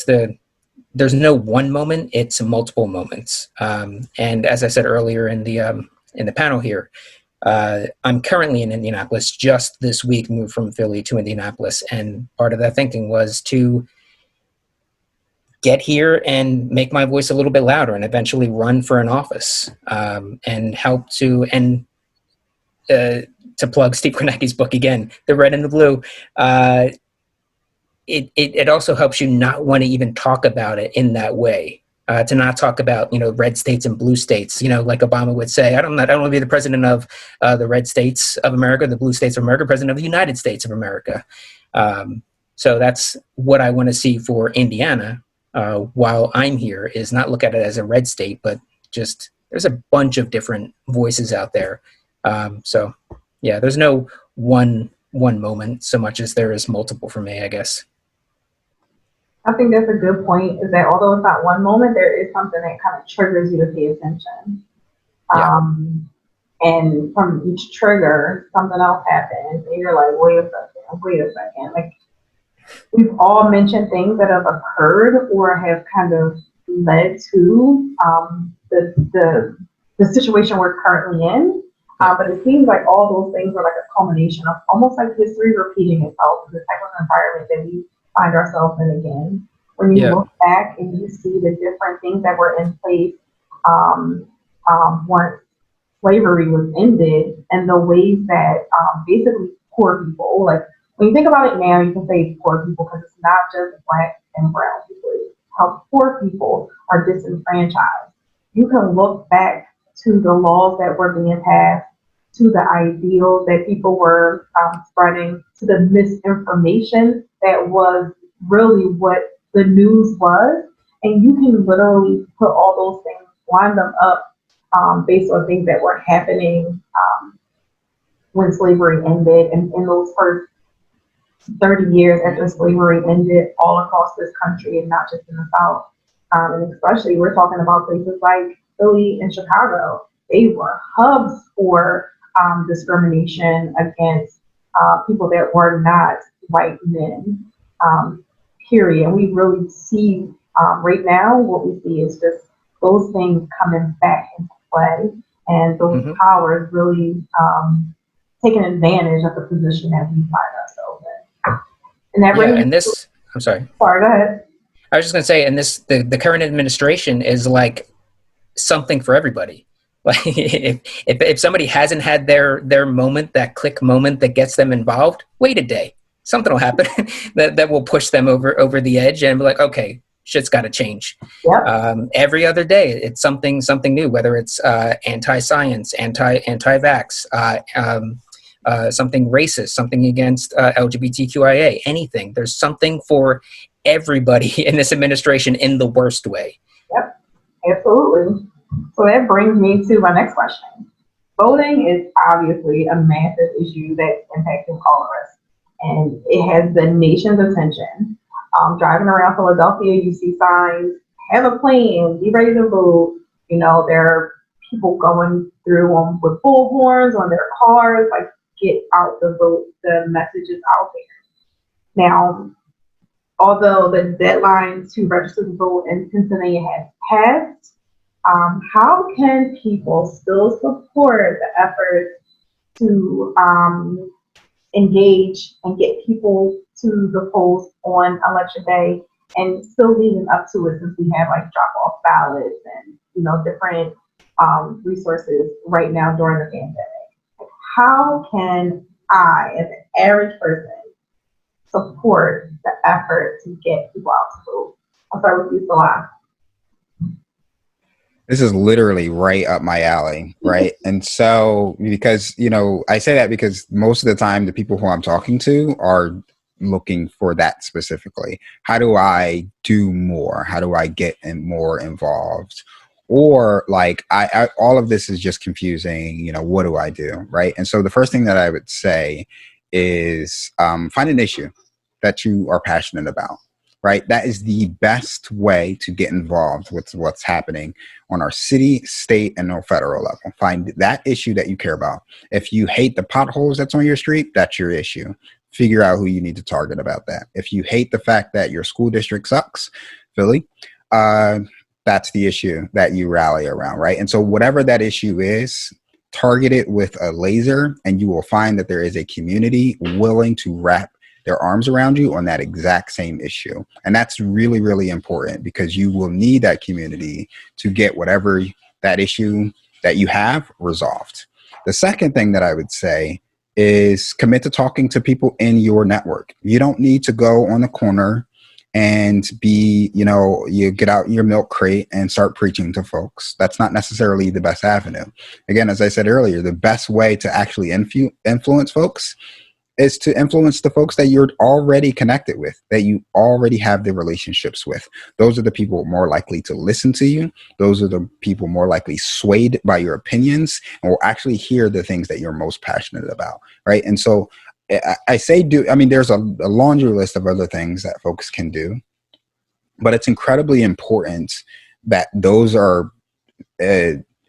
there's no one moment, it's multiple moments. And as I said earlier in the panel here, I'm currently in Indianapolis. Just this week moved from Philly to Indianapolis, and part of that thinking was to get here and make my voice a little bit louder and eventually run for an office, and help to plug Steve Kornacki's book again, The Red and the Blue. It also helps you not want to even talk about it in that way. To not talk about, red states and blue states, like Obama would say, I don't want to be the president of the red states of America, the blue states of America, president of the United States of America. So that's what I want to see for Indiana while I'm here, is not look at it as a red state, but just there's a bunch of different voices out there. So yeah, there's no one moment so much as there is multiple for me, I guess. I think that's a good point, is that although it's not one moment, there is something that kind of triggers you to pay attention. Yeah. And from each trigger, something else happens, and you're like, wait a second. Like, we've all mentioned things that have occurred or have kind of led to the situation we're currently in. But it seems like all those things are like a culmination of almost like history repeating itself in the type of environment that we find ourselves in again. When you look back and you see the different things that were in place once slavery was ended, and the ways that basically poor people, like when you think about it now, you can say poor people because it's not just Black and brown people. It's how poor people are disenfranchised. You can look back to the laws that were being passed, to the ideals that people were spreading, to the misinformation that was really what the news was. And you can literally put all those things, line them up based on things that were happening when slavery ended, and in those first 30 years after slavery ended all across this country and not just in the South. And especially we're talking about places like Philly and Chicago. They were hubs for discrimination against people that were not white men, period. And we really see right now, what we see is just those things coming back into play, and those powers really taking advantage of the position that we find ourselves in. And that I'm sorry. Sorry, go ahead. I was just going to say, and the current administration is like something for everybody. Like if somebody hasn't had their moment, that click moment that gets them involved, wait a day, something will happen that will push them over the edge and be like, okay, shit's got to change. Yep. Every other day, it's something new, whether it's anti-science, anti-vax, something racist, something against LGBTQIA, anything. There's something for everybody in this administration in the worst way. Yep, absolutely. So that brings me to my next question. Voting is obviously a massive issue that's impacting all of us, and it has the nation's attention. Driving around Philadelphia, you see signs, have a plan, be ready to vote. You know, there are people going through them with bullhorns on their cars, like, get out the vote, the message is out there. Now, although the deadline to register to vote in Pennsylvania has passed, how can people still support the efforts to engage and get people to the polls on election day, and still leading up to it, since we have like drop-off ballots and, you know, different resources right now during the pandemic? How can I, as an average person, support the effort to get people out to vote? I'll start with you, Salah. This is literally right up my alley, right? And so, because, you know, I say that because most of the time the people who I'm talking to are looking for that specifically. How do I do more? How do I get more involved? Or like, I all of this is just confusing, you know, what do I do, right? And so the first thing that I would say is find an issue that you are passionate about. Right? That is the best way to get involved with what's happening on our city, state, and no federal level. Find that issue that you care about. If you hate the potholes that's on your street, that's your issue. Figure out who you need to target about that. If you hate the fact that your school district sucks, Philly, that's the issue that you rally around, right? And so whatever that issue is, target it with a laser, and you will find that there is a community willing to wrap their arms around you on that exact same issue. And that's really, really important, because you will need that community to get whatever that issue that you have resolved. The second thing that I would say is commit to talking to people in your network. You don't need to go on the corner and be, you know, you get out your milk crate and start preaching to folks. That's not necessarily the best avenue. Again, as I said earlier, the best way to actually influence folks is to influence the folks that you're already connected with, that you already have the relationships with. Those are the people more likely to listen to you. Those are the people more likely swayed by your opinions and will actually hear the things that you're most passionate about, right? And so I say do, I mean, there's a laundry list of other things that folks can do, but it's incredibly important that those are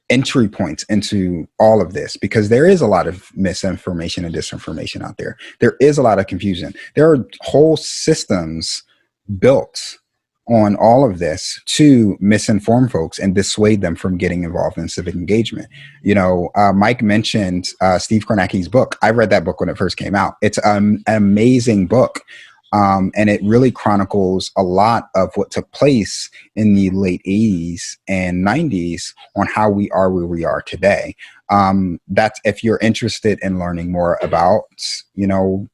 entry points into all of this, because there is a lot of misinformation and disinformation out there. There is a lot of confusion. There are whole systems built on all of this to misinform folks and dissuade them from getting involved in civic engagement. You know, Mike mentioned Steve Kornacki's book. I read that book when it first came out. It's an amazing book. And it really chronicles a lot of what took place in the late 80s and 90s on how we are where we are today. That's if you're interested in learning more about, you know,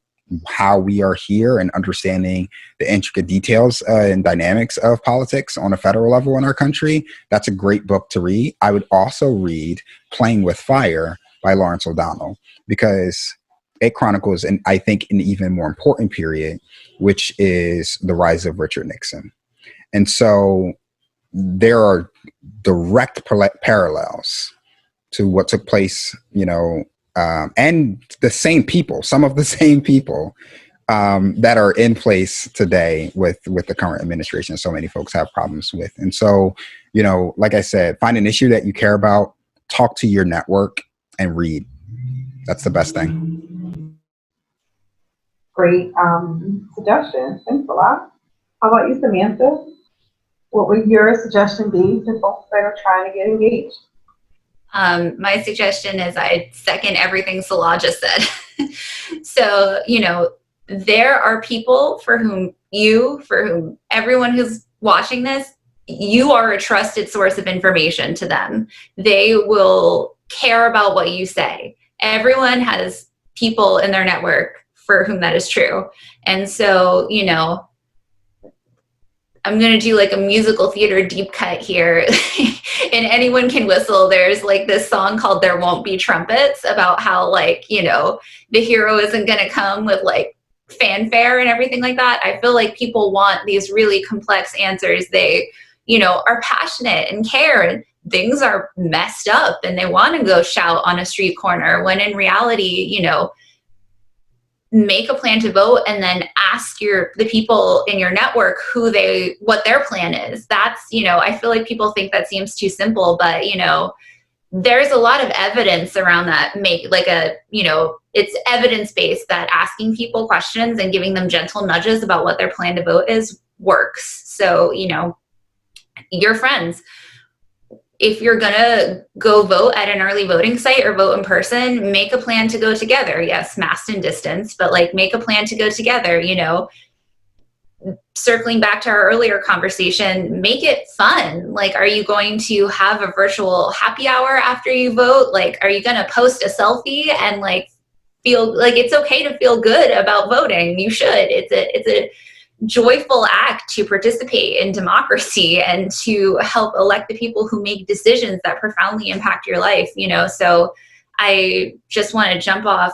how we are here and understanding the intricate details and dynamics of politics on a federal level in our country, that's a great book to read. I would also read Playing with Fire by Lawrence O'Donnell, because it chronicles, and I think an even more important period, which is the rise of Richard Nixon. And so there are direct parallels to what took place, you know, and the same people, some of the same people that are in place today with the current administration. So many folks have problems with. And so, you know, like I said, find an issue that you care about, talk to your network, and read. That's the best thing. Great suggestion. Thanks a lot. How about you, Samantha? What would your suggestion be to folks that are trying to get engaged? My suggestion is I second everything Salah just said. So, you know, there are people for whom everyone who's watching this, you are a trusted source of information to them. They will care about what you say. Everyone has people in their network for whom that is true. And so, you know, I'm going to do like a musical theater deep cut here. And Anyone Can Whistle, there's like this song called There Won't Be Trumpets about how, like, you know, the hero isn't going to come with like fanfare and everything like that. I feel like people want these really complex answers. They, you know, are passionate and care, and things are messed up and they want to go shout on a street corner, when in reality, you know, make a plan to vote and then ask the people in your network what their plan is. That's, you know, I feel like people think that seems too simple, but, you know, there's a lot of evidence around that. It's evidence-based that asking people questions and giving them gentle nudges about what their plan to vote is works. So, you know, your friends, if you're gonna go vote at an early voting site or vote in person, make a plan to go together. Yes, masked and distance, but like make a plan to go together, you know. Circling back to our earlier conversation, make it fun. Like, are you going to have a virtual happy hour after you vote? Like, are you gonna post a selfie and like feel like it's okay to feel good about voting? You should. It's a joyful act to participate in democracy and to help elect the people who make decisions that profoundly impact your life, you know. So I just want to jump off,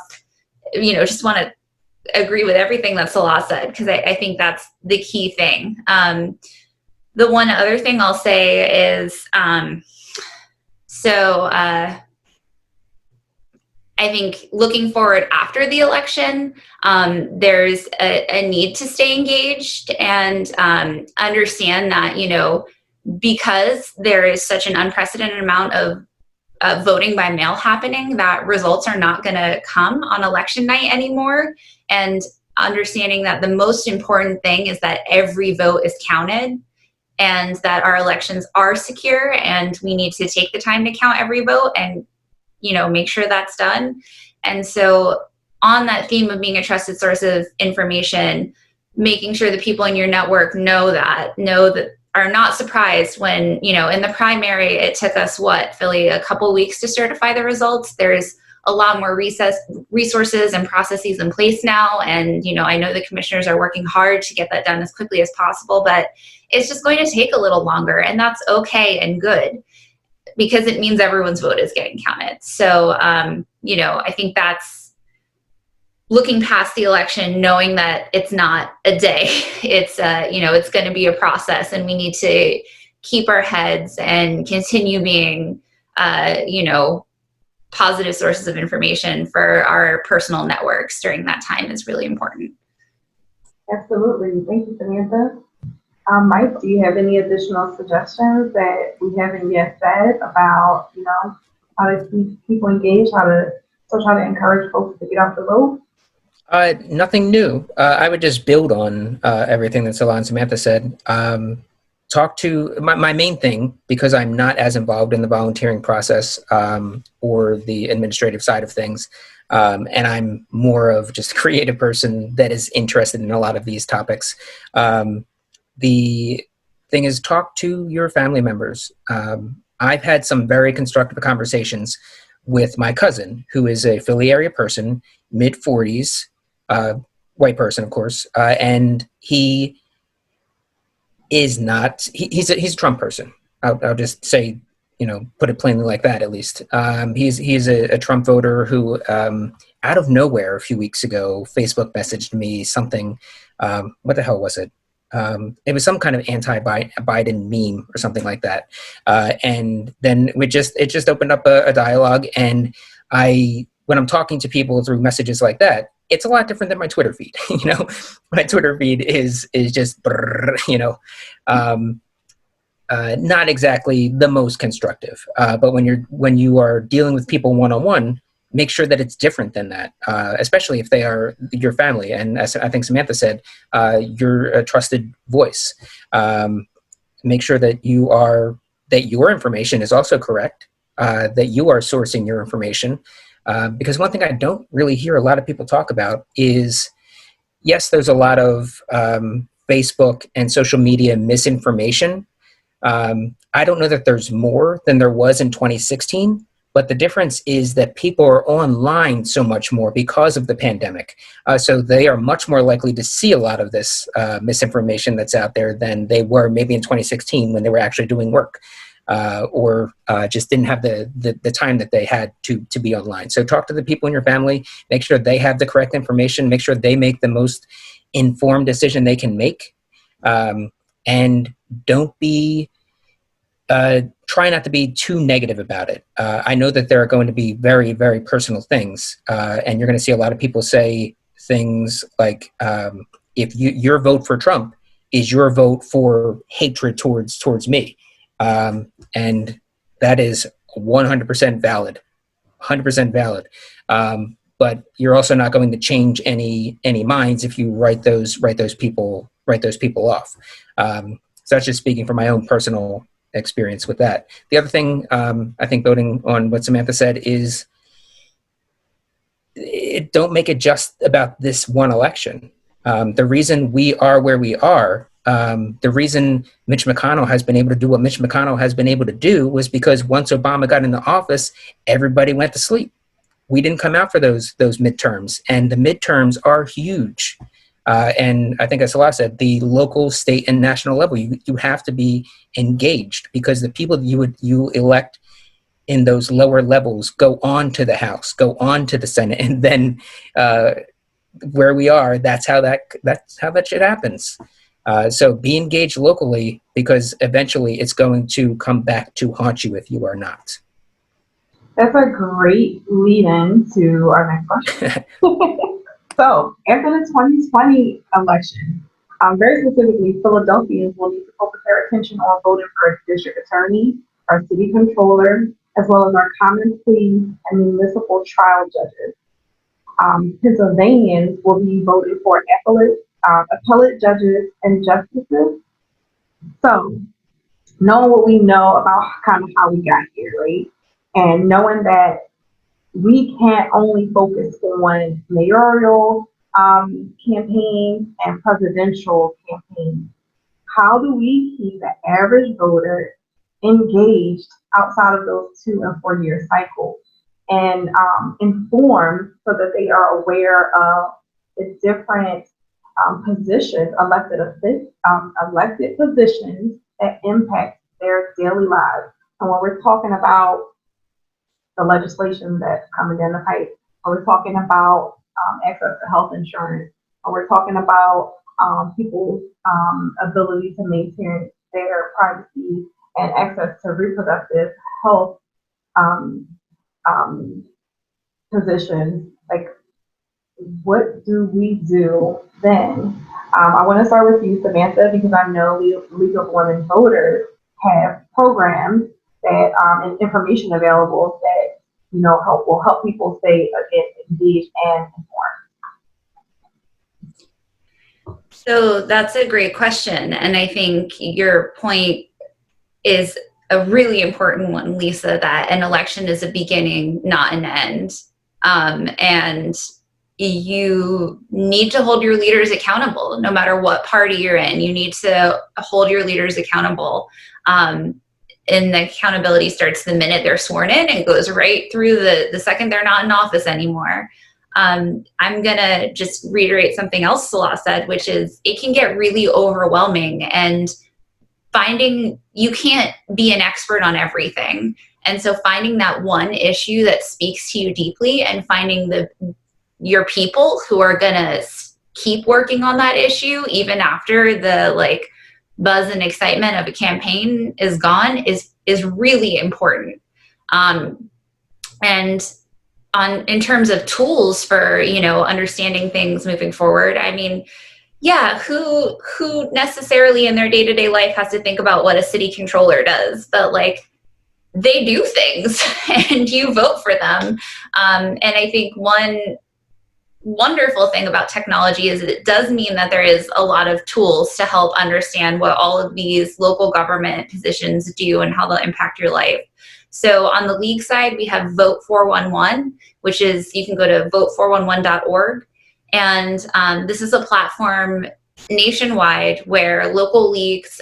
you know, just want to agree with everything that Salah said, because I think that's the key thing. The one other thing I'll say is, I think looking forward after the election, there's a need to stay engaged and understand that, you know, because there is such an unprecedented amount of voting by mail happening, that results are not going to come on election night anymore. And understanding that the most important thing is that every vote is counted and that our elections are secure, and we need to take the time to count every vote and, you know, make sure that's done. And so on that theme of being a trusted source of information, making sure the people in your network know that are not surprised when, you know, in the primary, it took us, Philly, a couple weeks to certify the results. There's a lot more resources and processes in place now. And, you know, I know the commissioners are working hard to get that done as quickly as possible, but it's just going to take a little longer, and that's okay and good, because it means everyone's vote is getting counted. So, you know, I think that's looking past the election, knowing that it's not a day, it's it's going to be a process, and we need to keep our heads and continue being positive sources of information for our personal networks during that time is really important. Absolutely. Thank you, Samantha. Mike, do you have any additional suggestions that we haven't yet said about, how to keep people engaged, how to still try to encourage folks to get out the vote? Nothing new. I would just build on everything that Salah and Samantha said. Talk to my main thing, because I'm not as involved in the volunteering process or the administrative side of things. And I'm more of just a creative person that is interested in a lot of these topics. The thing is, talk to your family members. I've had some very constructive conversations with my cousin, who is a Philly area person, mid-40s, white person, of course, and he is not, he's a Trump person. I'll just say, put it plainly like that, at least. He's a Trump voter who, out of nowhere a few weeks ago, Facebook messaged me something, what the hell was it? It was some kind of anti-Biden meme or something like that. And then it just opened up a dialogue. And when I'm talking to people through messages like that, it's a lot different than my Twitter feed. My Twitter feed is just, not exactly the most constructive. But when you are dealing with people one-on-one, make sure that it's different than that, especially if they are your family. And as I think Samantha said, you're a trusted voice. Make sure that that your information is also correct, that you are sourcing your information. Because one thing I don't really hear a lot of people talk about is, yes, there's a lot of Facebook and social media misinformation. I don't know that there's more than there was in 2016. But the difference is that people are online so much more because of the pandemic. So they are much more likely to see a lot of this misinformation that's out there than they were maybe in 2016 when they were actually doing work or just didn't have the time that they had to be online. So talk to the people in your family, make sure they have the correct information, make sure they make the most informed decision they can make. And don't be... try not to be too negative about it. I know that there are going to be very, very personal things, and you're going to see a lot of people say things like, if your vote for Trump is your vote for hatred towards me. And that is 100% valid, 100% valid. But you're also not going to change any minds if you write those people off. So that's just speaking from my own personal experience with that. The other thing, I think, building on what Samantha said, is don't make it just about this one election. The reason we are where we are, the reason Mitch McConnell has been able to do what Mitch McConnell has been able to do was because once Obama got into office, everybody went to sleep. We didn't come out for those midterms, and the midterms are huge. And I think, as Salah said, the local, state, and national level, you have to be engaged, because the people you elect in those lower levels go on to the House, go on to the Senate, and then where we are, that's how that shit happens. So be engaged locally, because eventually it's going to come back to haunt you if you are not. That's a great lead-in to our next question. So, after the 2020 election, very specifically, Philadelphians will need to focus their attention on voting for a district attorney, our city controller, as well as our common pleas and municipal trial judges. Pennsylvanians will be voting for appellate judges and justices. So, knowing what we know about kind of how we got here, right? And knowing that we can't only focus on mayoral campaigns and presidential campaigns. How do we keep the average voter engaged outside of those 2 and 4 year cycles, and informed so that they are aware of the different positions, elected positions that impact their daily lives? And when we're talking about the legislation that's coming down the pipe, or we're talking about access to health insurance. And we're talking about people's ability to maintain their privacy and access to reproductive health positions. Like, what do we do then? I want to start with you, Samantha, because I know League of Women Voters have programs that and information available that will help people stay engaged and informed. So that's a great question, and I think your point is a really important one, Lisa. That an election is a beginning, not an end, and you need to hold your leaders accountable no matter what party you're in. You need to hold your leaders accountable. And the accountability starts the minute they're sworn in and goes right through the second they're not in office anymore. I'm going to just reiterate something else Salah said, which is it can get really overwhelming, and you can't be an expert on everything. And so finding that one issue that speaks to you deeply and finding your people who are going to keep working on that issue even after the buzz and excitement of a campaign is gone is really important. And in terms of tools for understanding things moving forward, I mean, yeah, who necessarily in their day-to-day life has to think about what a city controller does, but they do things and you vote for them. And I think one wonderful thing about technology is that it does mean that there is a lot of tools to help understand what all of these local government positions do and how they'll impact your life. So on the League side, we have Vote 411, which is, you can go to vote411.org. And this is a platform nationwide where local leagues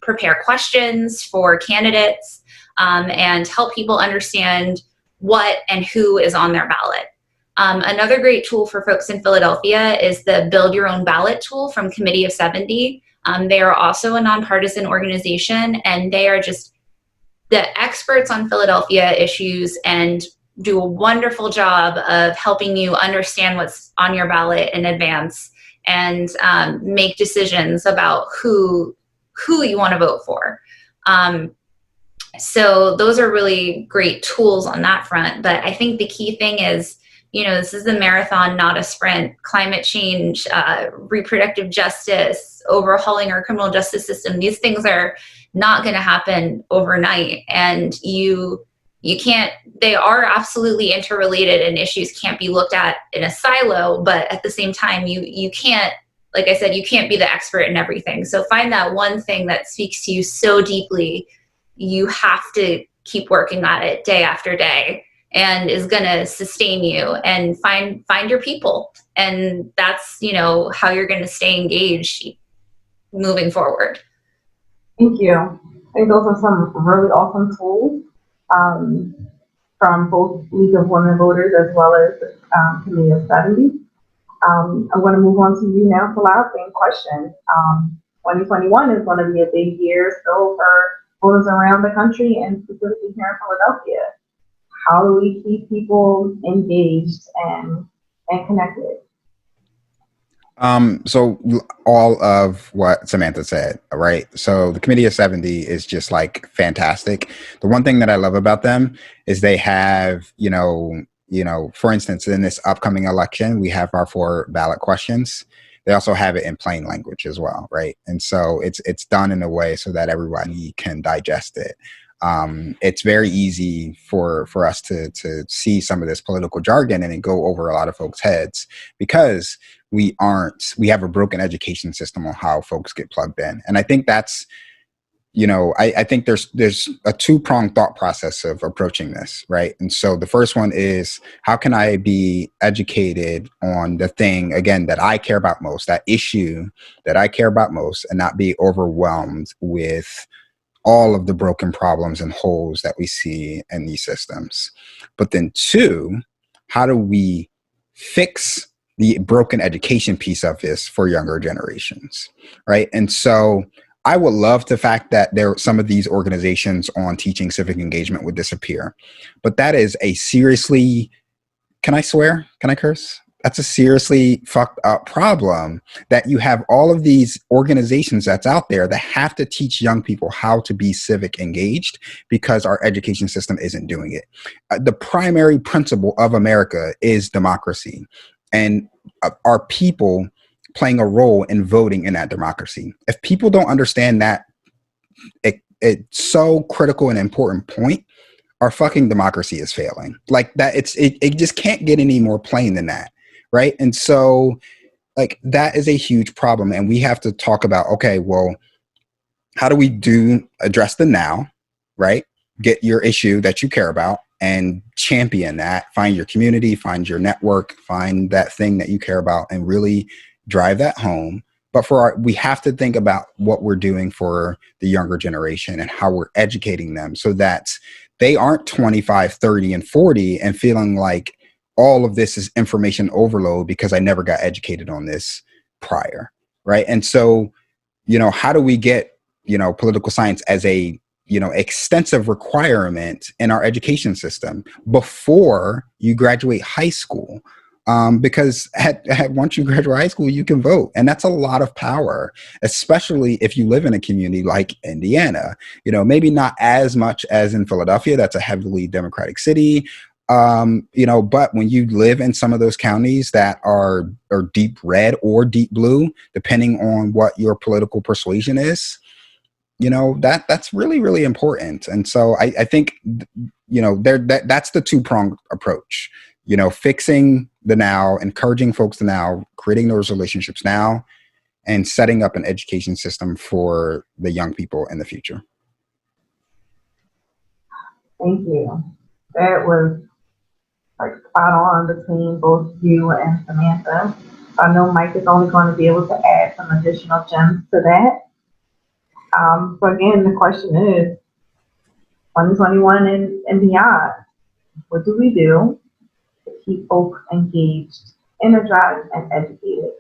prepare questions for candidates and help people understand what and who is on their ballot. Another great tool for folks in Philadelphia is the Build Your Own Ballot tool from Committee of 70. They are also a nonpartisan organization, and they are just the experts on Philadelphia issues and do a wonderful job of helping you understand what's on your ballot in advance and make decisions about who you want to vote for. So those are really great tools on that front. But I think the key thing is, this is a marathon, not a sprint. Climate change, reproductive justice, overhauling our criminal justice system, these things are not going to happen overnight. And they are absolutely interrelated, and issues can't be looked at in a silo, but at the same time, you can't, like I said, you can't be the expert in everything. So find that one thing that speaks to you so deeply, you have to keep working at it day after day, and is going to sustain you, and find your people. And that's, how you're going to stay engaged moving forward. Thank you. I think those are some really awesome tools from both League of Women Voters as well as the Committee of 70. I'm going to move on to you now, Salah. Same question. 2021 is going to be a big year still for voters around the country, and specifically here in Philadelphia. How do we keep people engaged and connected? So all of what Samantha said, right? So the Committee of 70 is just fantastic. The one thing that I love about them is they have, for instance, in this upcoming election, we have our 4 ballot questions. They also have it in plain language as well, right? And so it's done in a way so that everybody can digest it. It's very easy for us to see some of this political jargon and it go over a lot of folks' heads because we have a broken education system on how folks get plugged in. And I think that's, I think there's a 2-pronged thought process of approaching this, right? And so the first one is, how can I be educated on the thing, again, that I care about most, that issue that I care about most, and not be overwhelmed with all of the broken problems and holes that we see in these systems. But then 2, how do we fix the broken education piece of this for younger generations, right? And so I would love the fact that some of these organizations on teaching civic engagement would disappear, but that is a seriously, can I swear? Can I curse? That's a seriously fucked up problem, that you have all of these organizations that's out there that have to teach young people how to be civic engaged because our education system isn't doing it. The primary principle of America is democracy, and our people playing a role in voting in that democracy. If people don't understand that it's so critical and important point, our fucking democracy is failing. Like that, it just can't get any more plain than that, right? And so, like, that is a huge problem, and we have to talk about, okay, well, how do we address the now, right? Get your issue that you care about and champion that. Find your community, find your network, find that thing that you care about, and really drive that home. But we have to think about what we're doing for the younger generation and how we're educating them so that they aren't 25, 30, and 40 and feeling like all of this is information overload because I never got educated on this prior, right? And so, how do we get, political science as a, extensive requirement in our education system before you graduate high school? Because once you graduate high school, you can vote. And that's a lot of power, especially if you live in a community like Indiana. Maybe not as much as in Philadelphia. That's a heavily Democratic city. But when you live in some of those counties that are deep red or deep blue, depending on what your political persuasion is, that's really, really important. And so I think, that's the two-pronged approach. Fixing the now, encouraging folks to now, creating those relationships now, and setting up an education system for the young people in the future. Thank you. That was spot on between both you and Samantha. I know Mike is only going to be able to add some additional gems to that. So again, the question is, 2021 and beyond, what do we do keep folks engaged, energized, and educated?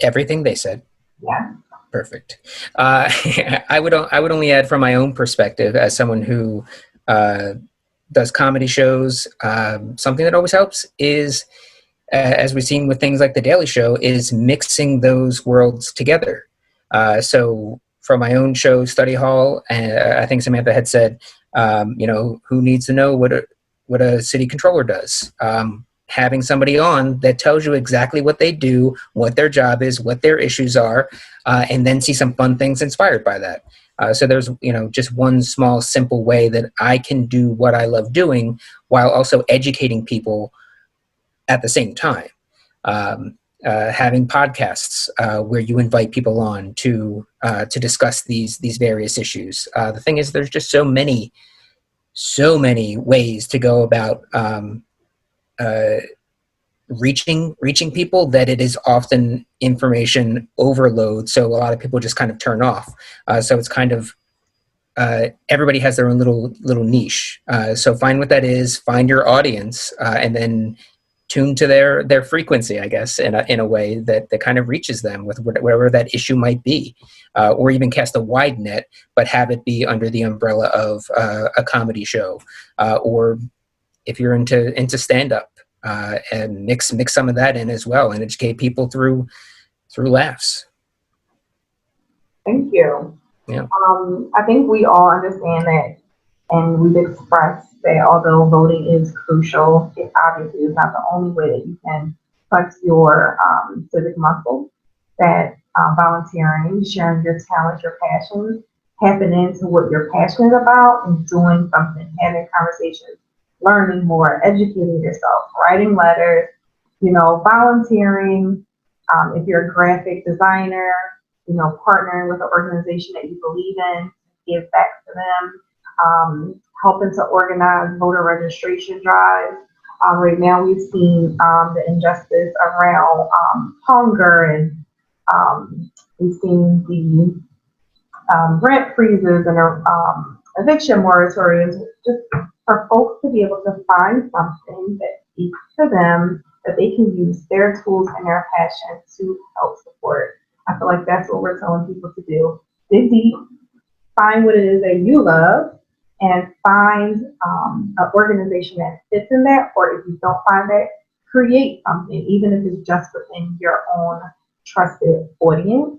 Everything they said. Yeah. Perfect. I would only add from my own perspective as someone who does comedy shows. Something that always helps is, as we've seen with things like The Daily Show, is mixing those worlds together. So for my own show, Study Hall, I think Samantha had said, who needs to know what a city controller does? Having somebody on that tells you exactly what they do, what their job is, what their issues are, and then see some fun things inspired by that. So there's, just one small, simple way that I can do what I love doing while also educating people at the same time. Having podcasts where you invite people on to discuss these various issues. The thing is, there's just so many ways to go about reaching people that it is often information overload. So a lot of people just kind of turn off. So it's kind of everybody has their own little niche. So find what that is, find your audience, and then tune to their frequency, I guess, in a way that kind of reaches them with whatever that issue might be, or even cast a wide net, but have it be under the umbrella of a comedy show, or if you're into stand-up, and mix some of that in as well, and educate people through laughs. Thank you. Yeah. I think we all understand that, and we've expressed that although voting is crucial, it obviously is not the only way that you can flex your civic muscle. That volunteering, sharing your talents, your passions, tapping into what you're passionate about, and doing something, having conversations, learning more, educating yourself, writing letters, volunteering. If you're a graphic designer, partnering with an organization that you believe in, give back to them, helping to organize voter registration drives. Right now we've seen the injustice around hunger, and we've seen the rent freezes and eviction moratoriums, just for folks to be able to find something that speaks to them, that they can use their tools and their passion to help support. I feel like that's what we're telling people to do. Dig deep, find what it is that you love, and find an organization that fits in that, or if you don't find that, create something, even if it's just within your own trusted audience,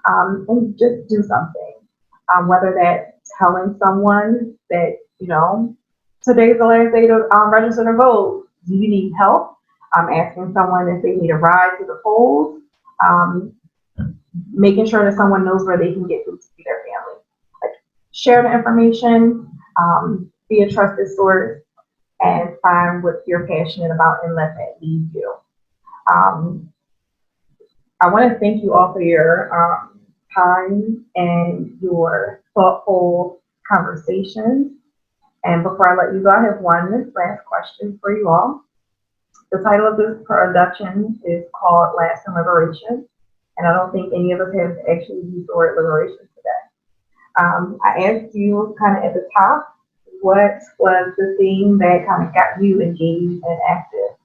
and just do something. Whether that's telling someone that, today's the last day to register to vote. Do you need help? Asking someone if they need a ride to the polls. Making sure that someone knows where they can get to see their family. Like, share the information, be a trusted source, and find what you're passionate about and let that lead you. I want to thank you all for your time and your thoughtful conversations. And before I let you go, I have one last question for you all. The title of this production is called Last in Liberation, and I don't think any of us have actually used the word liberation today. I asked you kind of at the top, what was the thing that kind of got you engaged and active?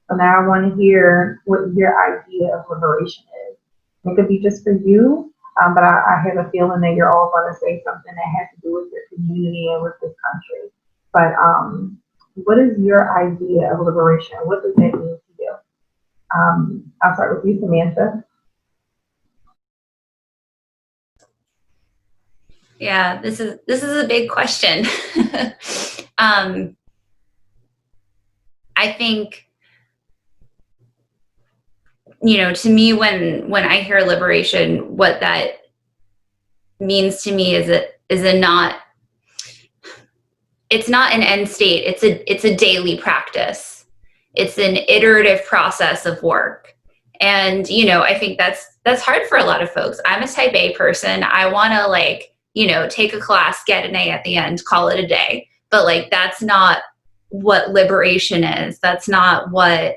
So now I want to hear what your idea of liberation is. It could be just for you, but I have a feeling that you're all going to say something that has to do with your community and with this country. But what is your idea of liberation? What does that mean to you? I'll start with you, Samantha. Yeah, this is a big question. I think, to me, when I hear liberation, what that means to me is it's not an end state. It's a daily practice. It's an iterative process of work. And, I think that's hard for a lot of folks. I'm a type A person. I want to take a class, get an A at the end, call it a day. But that's not what liberation is. That's not what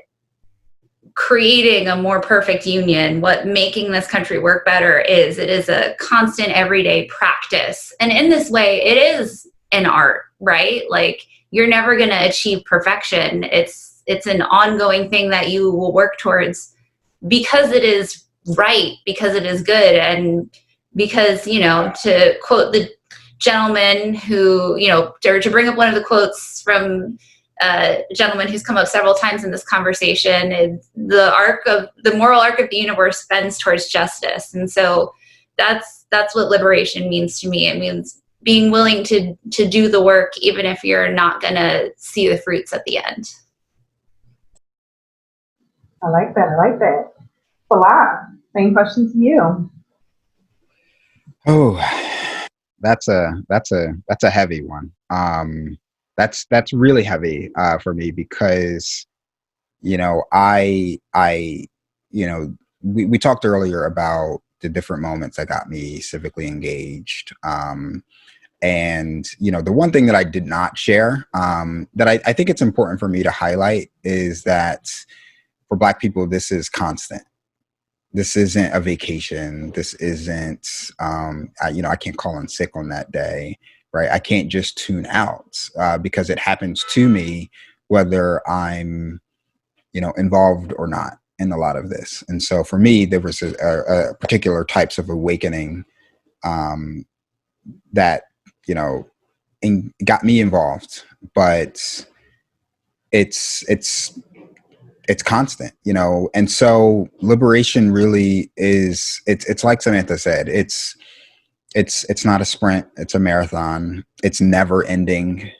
creating a more perfect union, what making this country work better is. It is a constant everyday practice. And in this way, it is an art, right? You're never going to achieve perfection. It's an ongoing thing that you will work towards because it is right, because it is good, and because, to quote the gentleman who, or to bring up one of the quotes from a gentleman who's come up several times in this conversation, is the moral arc of the universe bends towards justice. And so that's what liberation means to me. It means being willing to do the work, even if you're not going to see the fruits at the end. I like that. Salah, same question to you. Oh, that's a heavy one. That's really heavy for me because, we talked earlier about the different moments that got me civically engaged. And, the one thing that I did not share, that I think it's important for me to highlight, is that for Black people, this is constant. This isn't a vacation. This isn't, I can't call in sick on that day, right? I can't just tune out because it happens to me whether I'm, involved or not in a lot of this. And so for me, there was a particular types of awakening that, got me involved, but it's constant, and so liberation really is, it's like Samantha said, it's not a sprint, it's a marathon. It's never ending.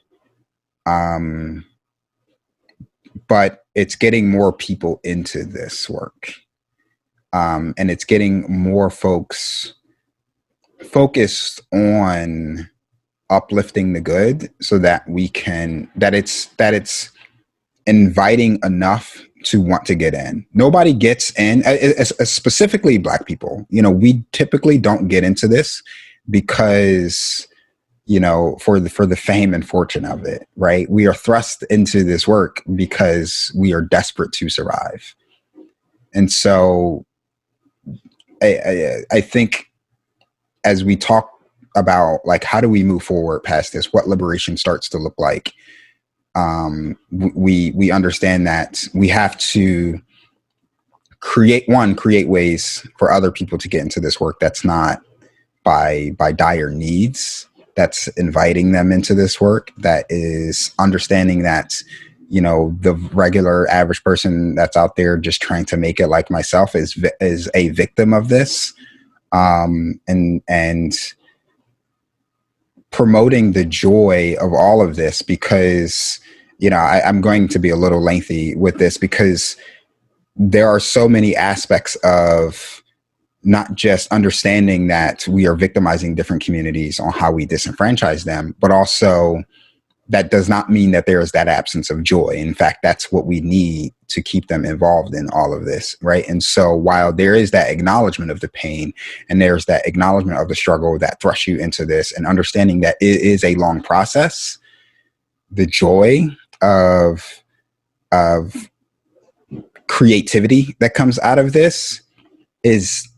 But it's getting more people into this work. And it's getting more folks focused on uplifting the good so that it's inviting enough to want to get in. Nobody gets in, specifically Black people. We typically don't get into this because, for the fame and fortune of it, right? We are thrust into this work because we are desperate to survive. And so I think as we talk about how do we move forward past this, what liberation starts to look like, we understand that we have to create ways for other people to get into this work that's not by dire needs, that's inviting them into this work, that is understanding that the regular average person that's out there just trying to make it like myself is a victim of this. And promoting the joy of all of this, because, I'm going to be a little lengthy with this, because there are so many aspects of not just understanding that we are victimizing different communities on how we disenfranchise them, but also that does not mean that there is that absence of joy. In fact, that's what we need to keep them involved in all of this, right? And so while there is that acknowledgement of the pain and there's that acknowledgement of the struggle that thrusts you into this, and understanding that it is a long process, the joy of creativity that comes out of this is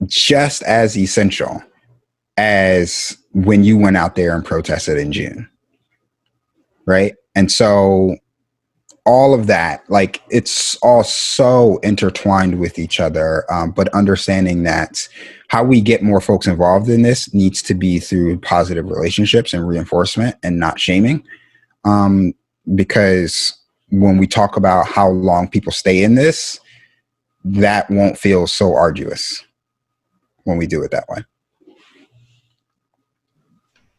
just as essential as when you went out there and protested in June. Right. And so all of that, like, it's all so intertwined with each other. But understanding that how we get more folks involved in this needs to be through positive relationships and reinforcement and not shaming. Because when we talk about how long people stay in this, that won't feel so arduous when we do it that way.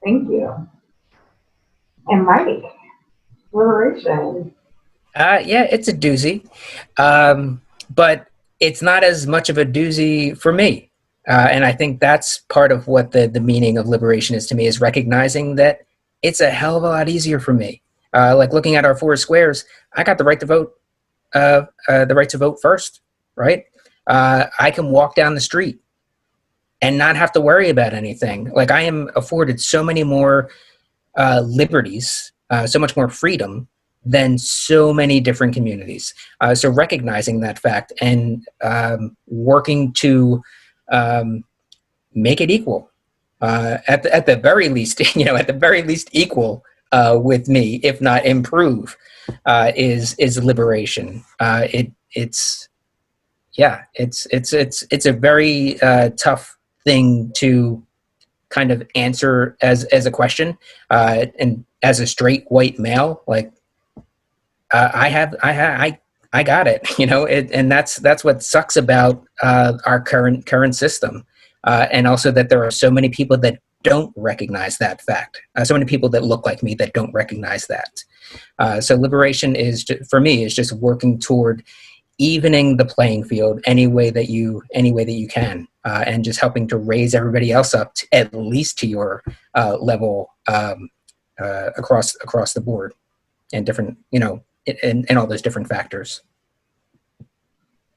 Thank you. And Mike, liberation. Yeah, it's a doozy, but it's not as much of a doozy for me. And I think that's part of what the meaning of liberation is to me, is recognizing that it's a hell of a lot easier for me. Like looking at our 4 squares, I got the right to vote first, right? I can walk down the street and not have to worry about anything. Like, I am afforded so many more liberties, so much more freedom than so many different communities. So recognizing that fact and working to make it equal, at the very least, at the very least equal with me, if not improve, is liberation. It's a very tough thing to kind of answer as a question, and as a straight white male, like, I got it, and that's what sucks about our current system, and also that there are so many people that don't recognize that fact. So many people that look like me that don't recognize that. So liberation for me is just working toward evening the playing field any way that you can, and just helping to raise everybody else up to, at least to your level, across the board, and different, and all those different factors.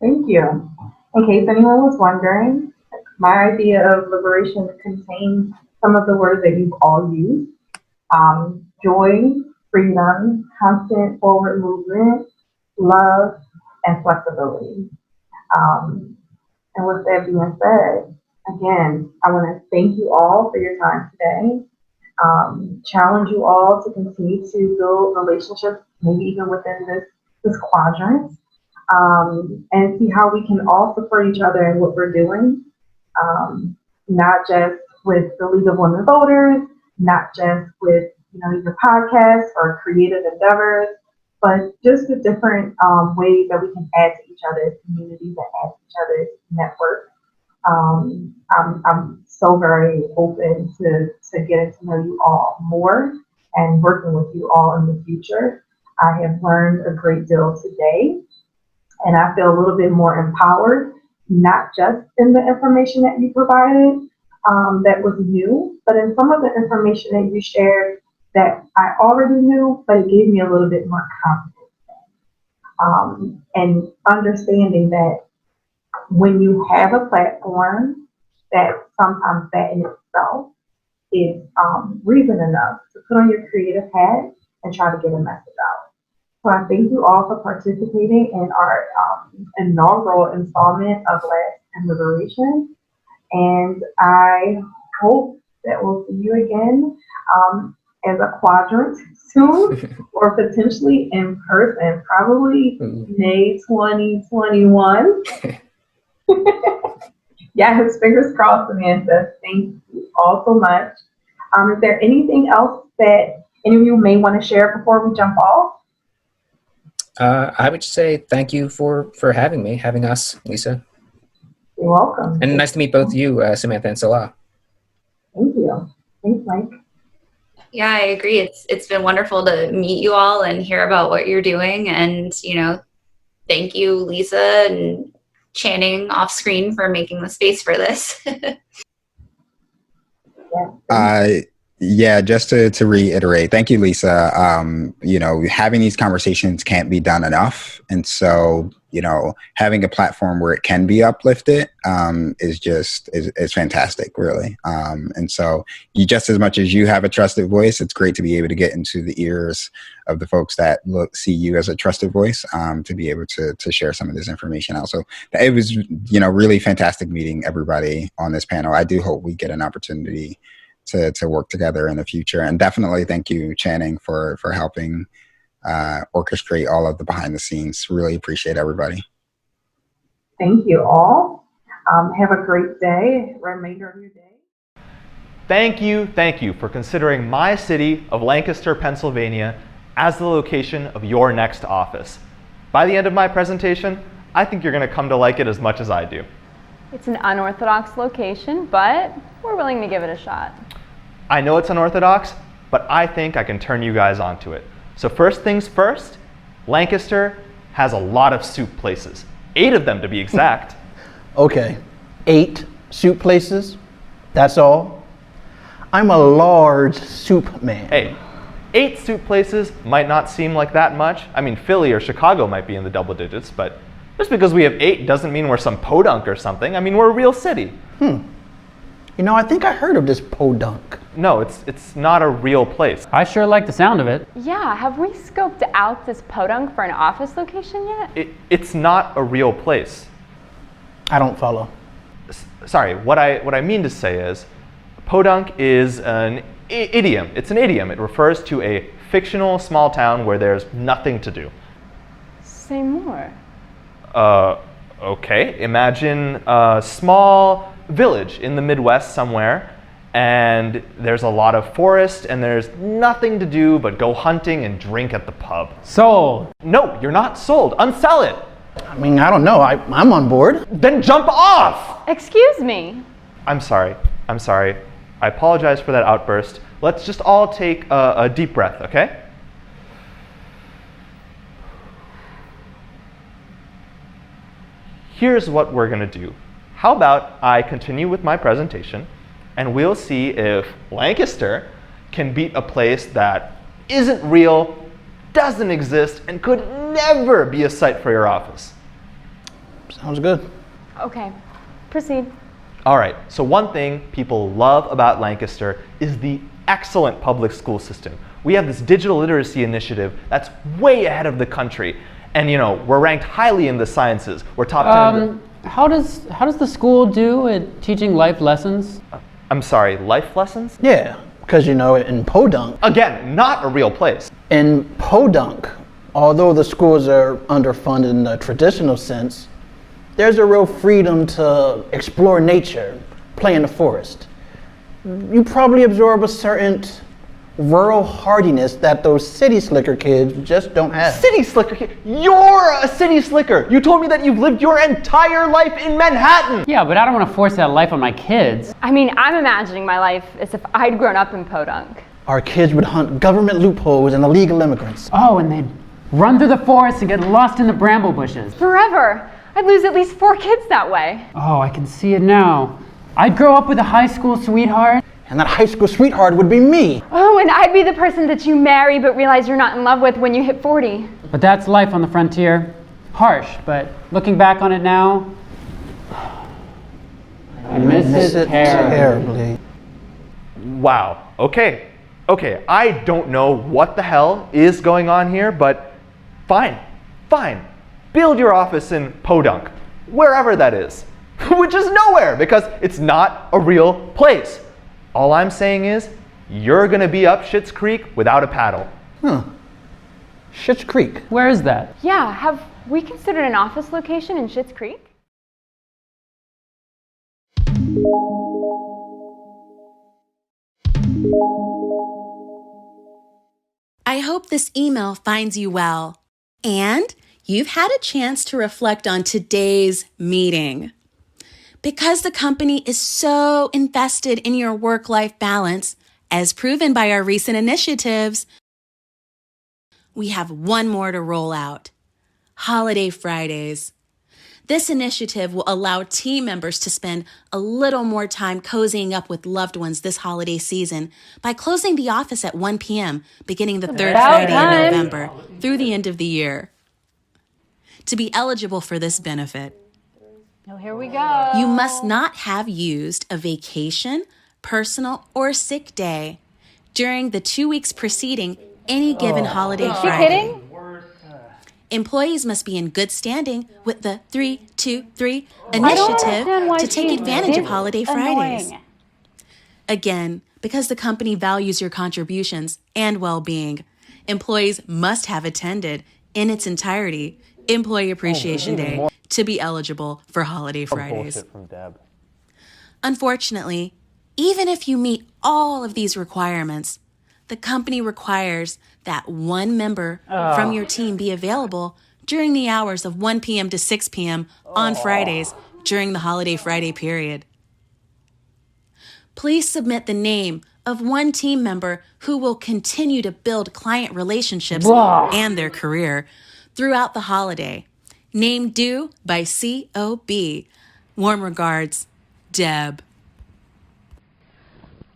Thank you. In case anyone was wondering, my idea of liberation contains some of the words that you've all used: joy, freedom, constant forward movement, love, and flexibility. And with that being said, again, I want to thank you all for your time today. Challenge you all to continue to build relationships, maybe even within this quadrant, and see how we can all support each other in what we're doing, not just with the League of Women Voters, not just with either podcasts or creative endeavors, but just the different ways that we can add to each other's communities and add to each other's networks. I'm so very open to getting to know you all more and working with you all in the future. I have learned a great deal today, and I feel a little bit more empowered, not just in the information that you provided that was new, but in some of the information that you shared that I already knew, but it gave me a little bit more confidence. And understanding that when you have a platform, that sometimes that in itself is reason enough to put on your creative hat and try to get a message out. So I thank you all for participating in our inaugural installment of Last and Liberation. And I hope that we'll see you again as a quadrant soon, or potentially in person, probably May 2021. Yes, fingers crossed, Samantha. Thank you all so much. Is there anything else that any of you may want to share before we jump off? I would just say thank you for having us, Lisa. You're welcome. And nice to meet both of you, Samantha and Salah. Thank you. Thanks, Mike. Yeah, I agree. It's been wonderful to meet you all and hear about what you're doing. And, thank you, Lisa and Channing off screen for making the space for this. Yeah, just to reiterate, thank you, Lisa. Having these conversations can't be done enough. And so, having a platform where it can be uplifted is fantastic, really. And so just as much as you have a trusted voice, it's great to be able to get into the ears of the folks that see you as a trusted voice, to be able to share some of this information out. So it was, really fantastic meeting everybody on this panel. I do hope we get an opportunity to work together in the future. And definitely thank you, Channing, for helping orchestrate all of the behind the scenes. Really appreciate everybody. Thank you all. Have a great day, remainder of your day. Thank you for considering my city of Lancaster, Pennsylvania as the location of your next office. By the end of my presentation, I think you're going to come to like it as much as I do. It's an unorthodox location, but we're willing to give it a shot. I know it's unorthodox, but I think I can turn you guys onto it. So first things first, Lancaster has a lot of soup places. 8 of them to be exact. Okay, 8 soup places? That's all? I'm a large soup man. Hey, 8 soup places might not seem like that much. I mean, Philly or Chicago might be in the double digits, but just because we have 8 doesn't mean we're some podunk or something. I mean, we're a real city. I think I heard of this podunk. No, it's not a real place. I sure like the sound of it. Yeah, have we scoped out this podunk for an office location yet? It's not a real place. I don't follow. Sorry, what I mean to say is, podunk is an idiom. It's an idiom. It refers to a fictional small town where there's nothing to do. Say more. Okay. Imagine a small village in the Midwest somewhere, and there's a lot of forest, and there's nothing to do but go hunting and drink at the pub. Sold. No, you're not sold. Unsell it. I mean, I don't know. I'm on board. Then jump off! Excuse me. I'm sorry. I apologize for that outburst. Let's just all take a deep breath, okay? Here's what we're going to do. How about I continue with my presentation, and we'll see if Lancaster can beat a place that isn't real, doesn't exist, and could never be a site for your office. Sounds good. Okay, proceed. All right, so one thing people love about Lancaster is the excellent public school system. We have this digital literacy initiative that's way ahead of the country. And we're ranked highly in the sciences. We're top 10. How does the school do at teaching life lessons? I'm sorry, life lessons? Yeah, because in podunk. Again, not a real place. In podunk, although the schools are underfunded in the traditional sense, there's a real freedom to explore nature, play in the forest. You probably absorb a certain rural hardiness that those city slicker kids just don't have. City slicker kid? You're a city slicker! You told me that you've lived your entire life in Manhattan! Yeah, but I don't want to force that life on my kids. I mean, I'm imagining my life as if I'd grown up in podunk. Our kids would hunt government loopholes and illegal immigrants. Oh, and they'd run through the forest and get lost in the bramble bushes. Forever! I'd lose at least 4 kids that way. Oh, I can see it now. I'd grow up with a high school sweetheart. And that high school sweetheart would be me. Oh, and I'd be the person that you marry but realize you're not in love with when you hit 40. But that's life on the frontier. Harsh, but looking back on it now, I miss it terribly. Wow, okay, I don't know what the hell is going on here, but fine. Build your office in podunk, wherever that is, which is nowhere because it's not a real place. All I'm saying is, you're gonna be up Schitt's Creek without a paddle. Schitt's Creek? Where is that? Yeah, have we considered an office location in Schitt's Creek? I hope this email finds you well. And you've had a chance to reflect on today's meeting. Because the company is so invested in your work-life balance, as proven by our recent initiatives, we have one more to roll out: Holiday Fridays. This initiative will allow team members to spend a little more time cozying up with loved ones this holiday season by closing the office at 1 p.m., beginning the third Friday in November through the end of the year. To be eligible for this benefit, Oh, here we go. you must not have used a vacation, personal, or sick day during the 2 weeks preceding any given holiday Is she Friday. kidding? Employees must be in good standing with the 3-2-3 I don't initiative understand why to take she's advantage of this Holiday Fridays. annoying. Again, because the company values your contributions and well-being, employees must have attended in its entirety Employee Appreciation Day to be eligible for Holiday Fridays. Bullshit from Deb. Unfortunately, even if you meet all of these requirements, the company requires that one member from your team be available during the hours of 1 p.m. to 6 p.m. on Fridays during the Holiday Friday period. Please submit the name of one team member who will continue to build client relationships and their career throughout the holiday. Name due by COB. Warm regards, Deb.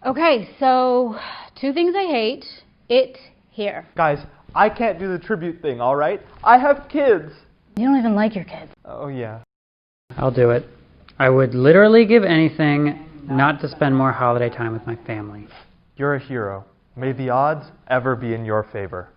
Okay, so 2 things I hate. It here. Guys, I can't do the tribute thing, all right? I have kids. You don't even like your kids. Oh, yeah. I'll do it. I would literally give anything not to spend more holiday time with my family. You're a hero. May the odds ever be in your favor.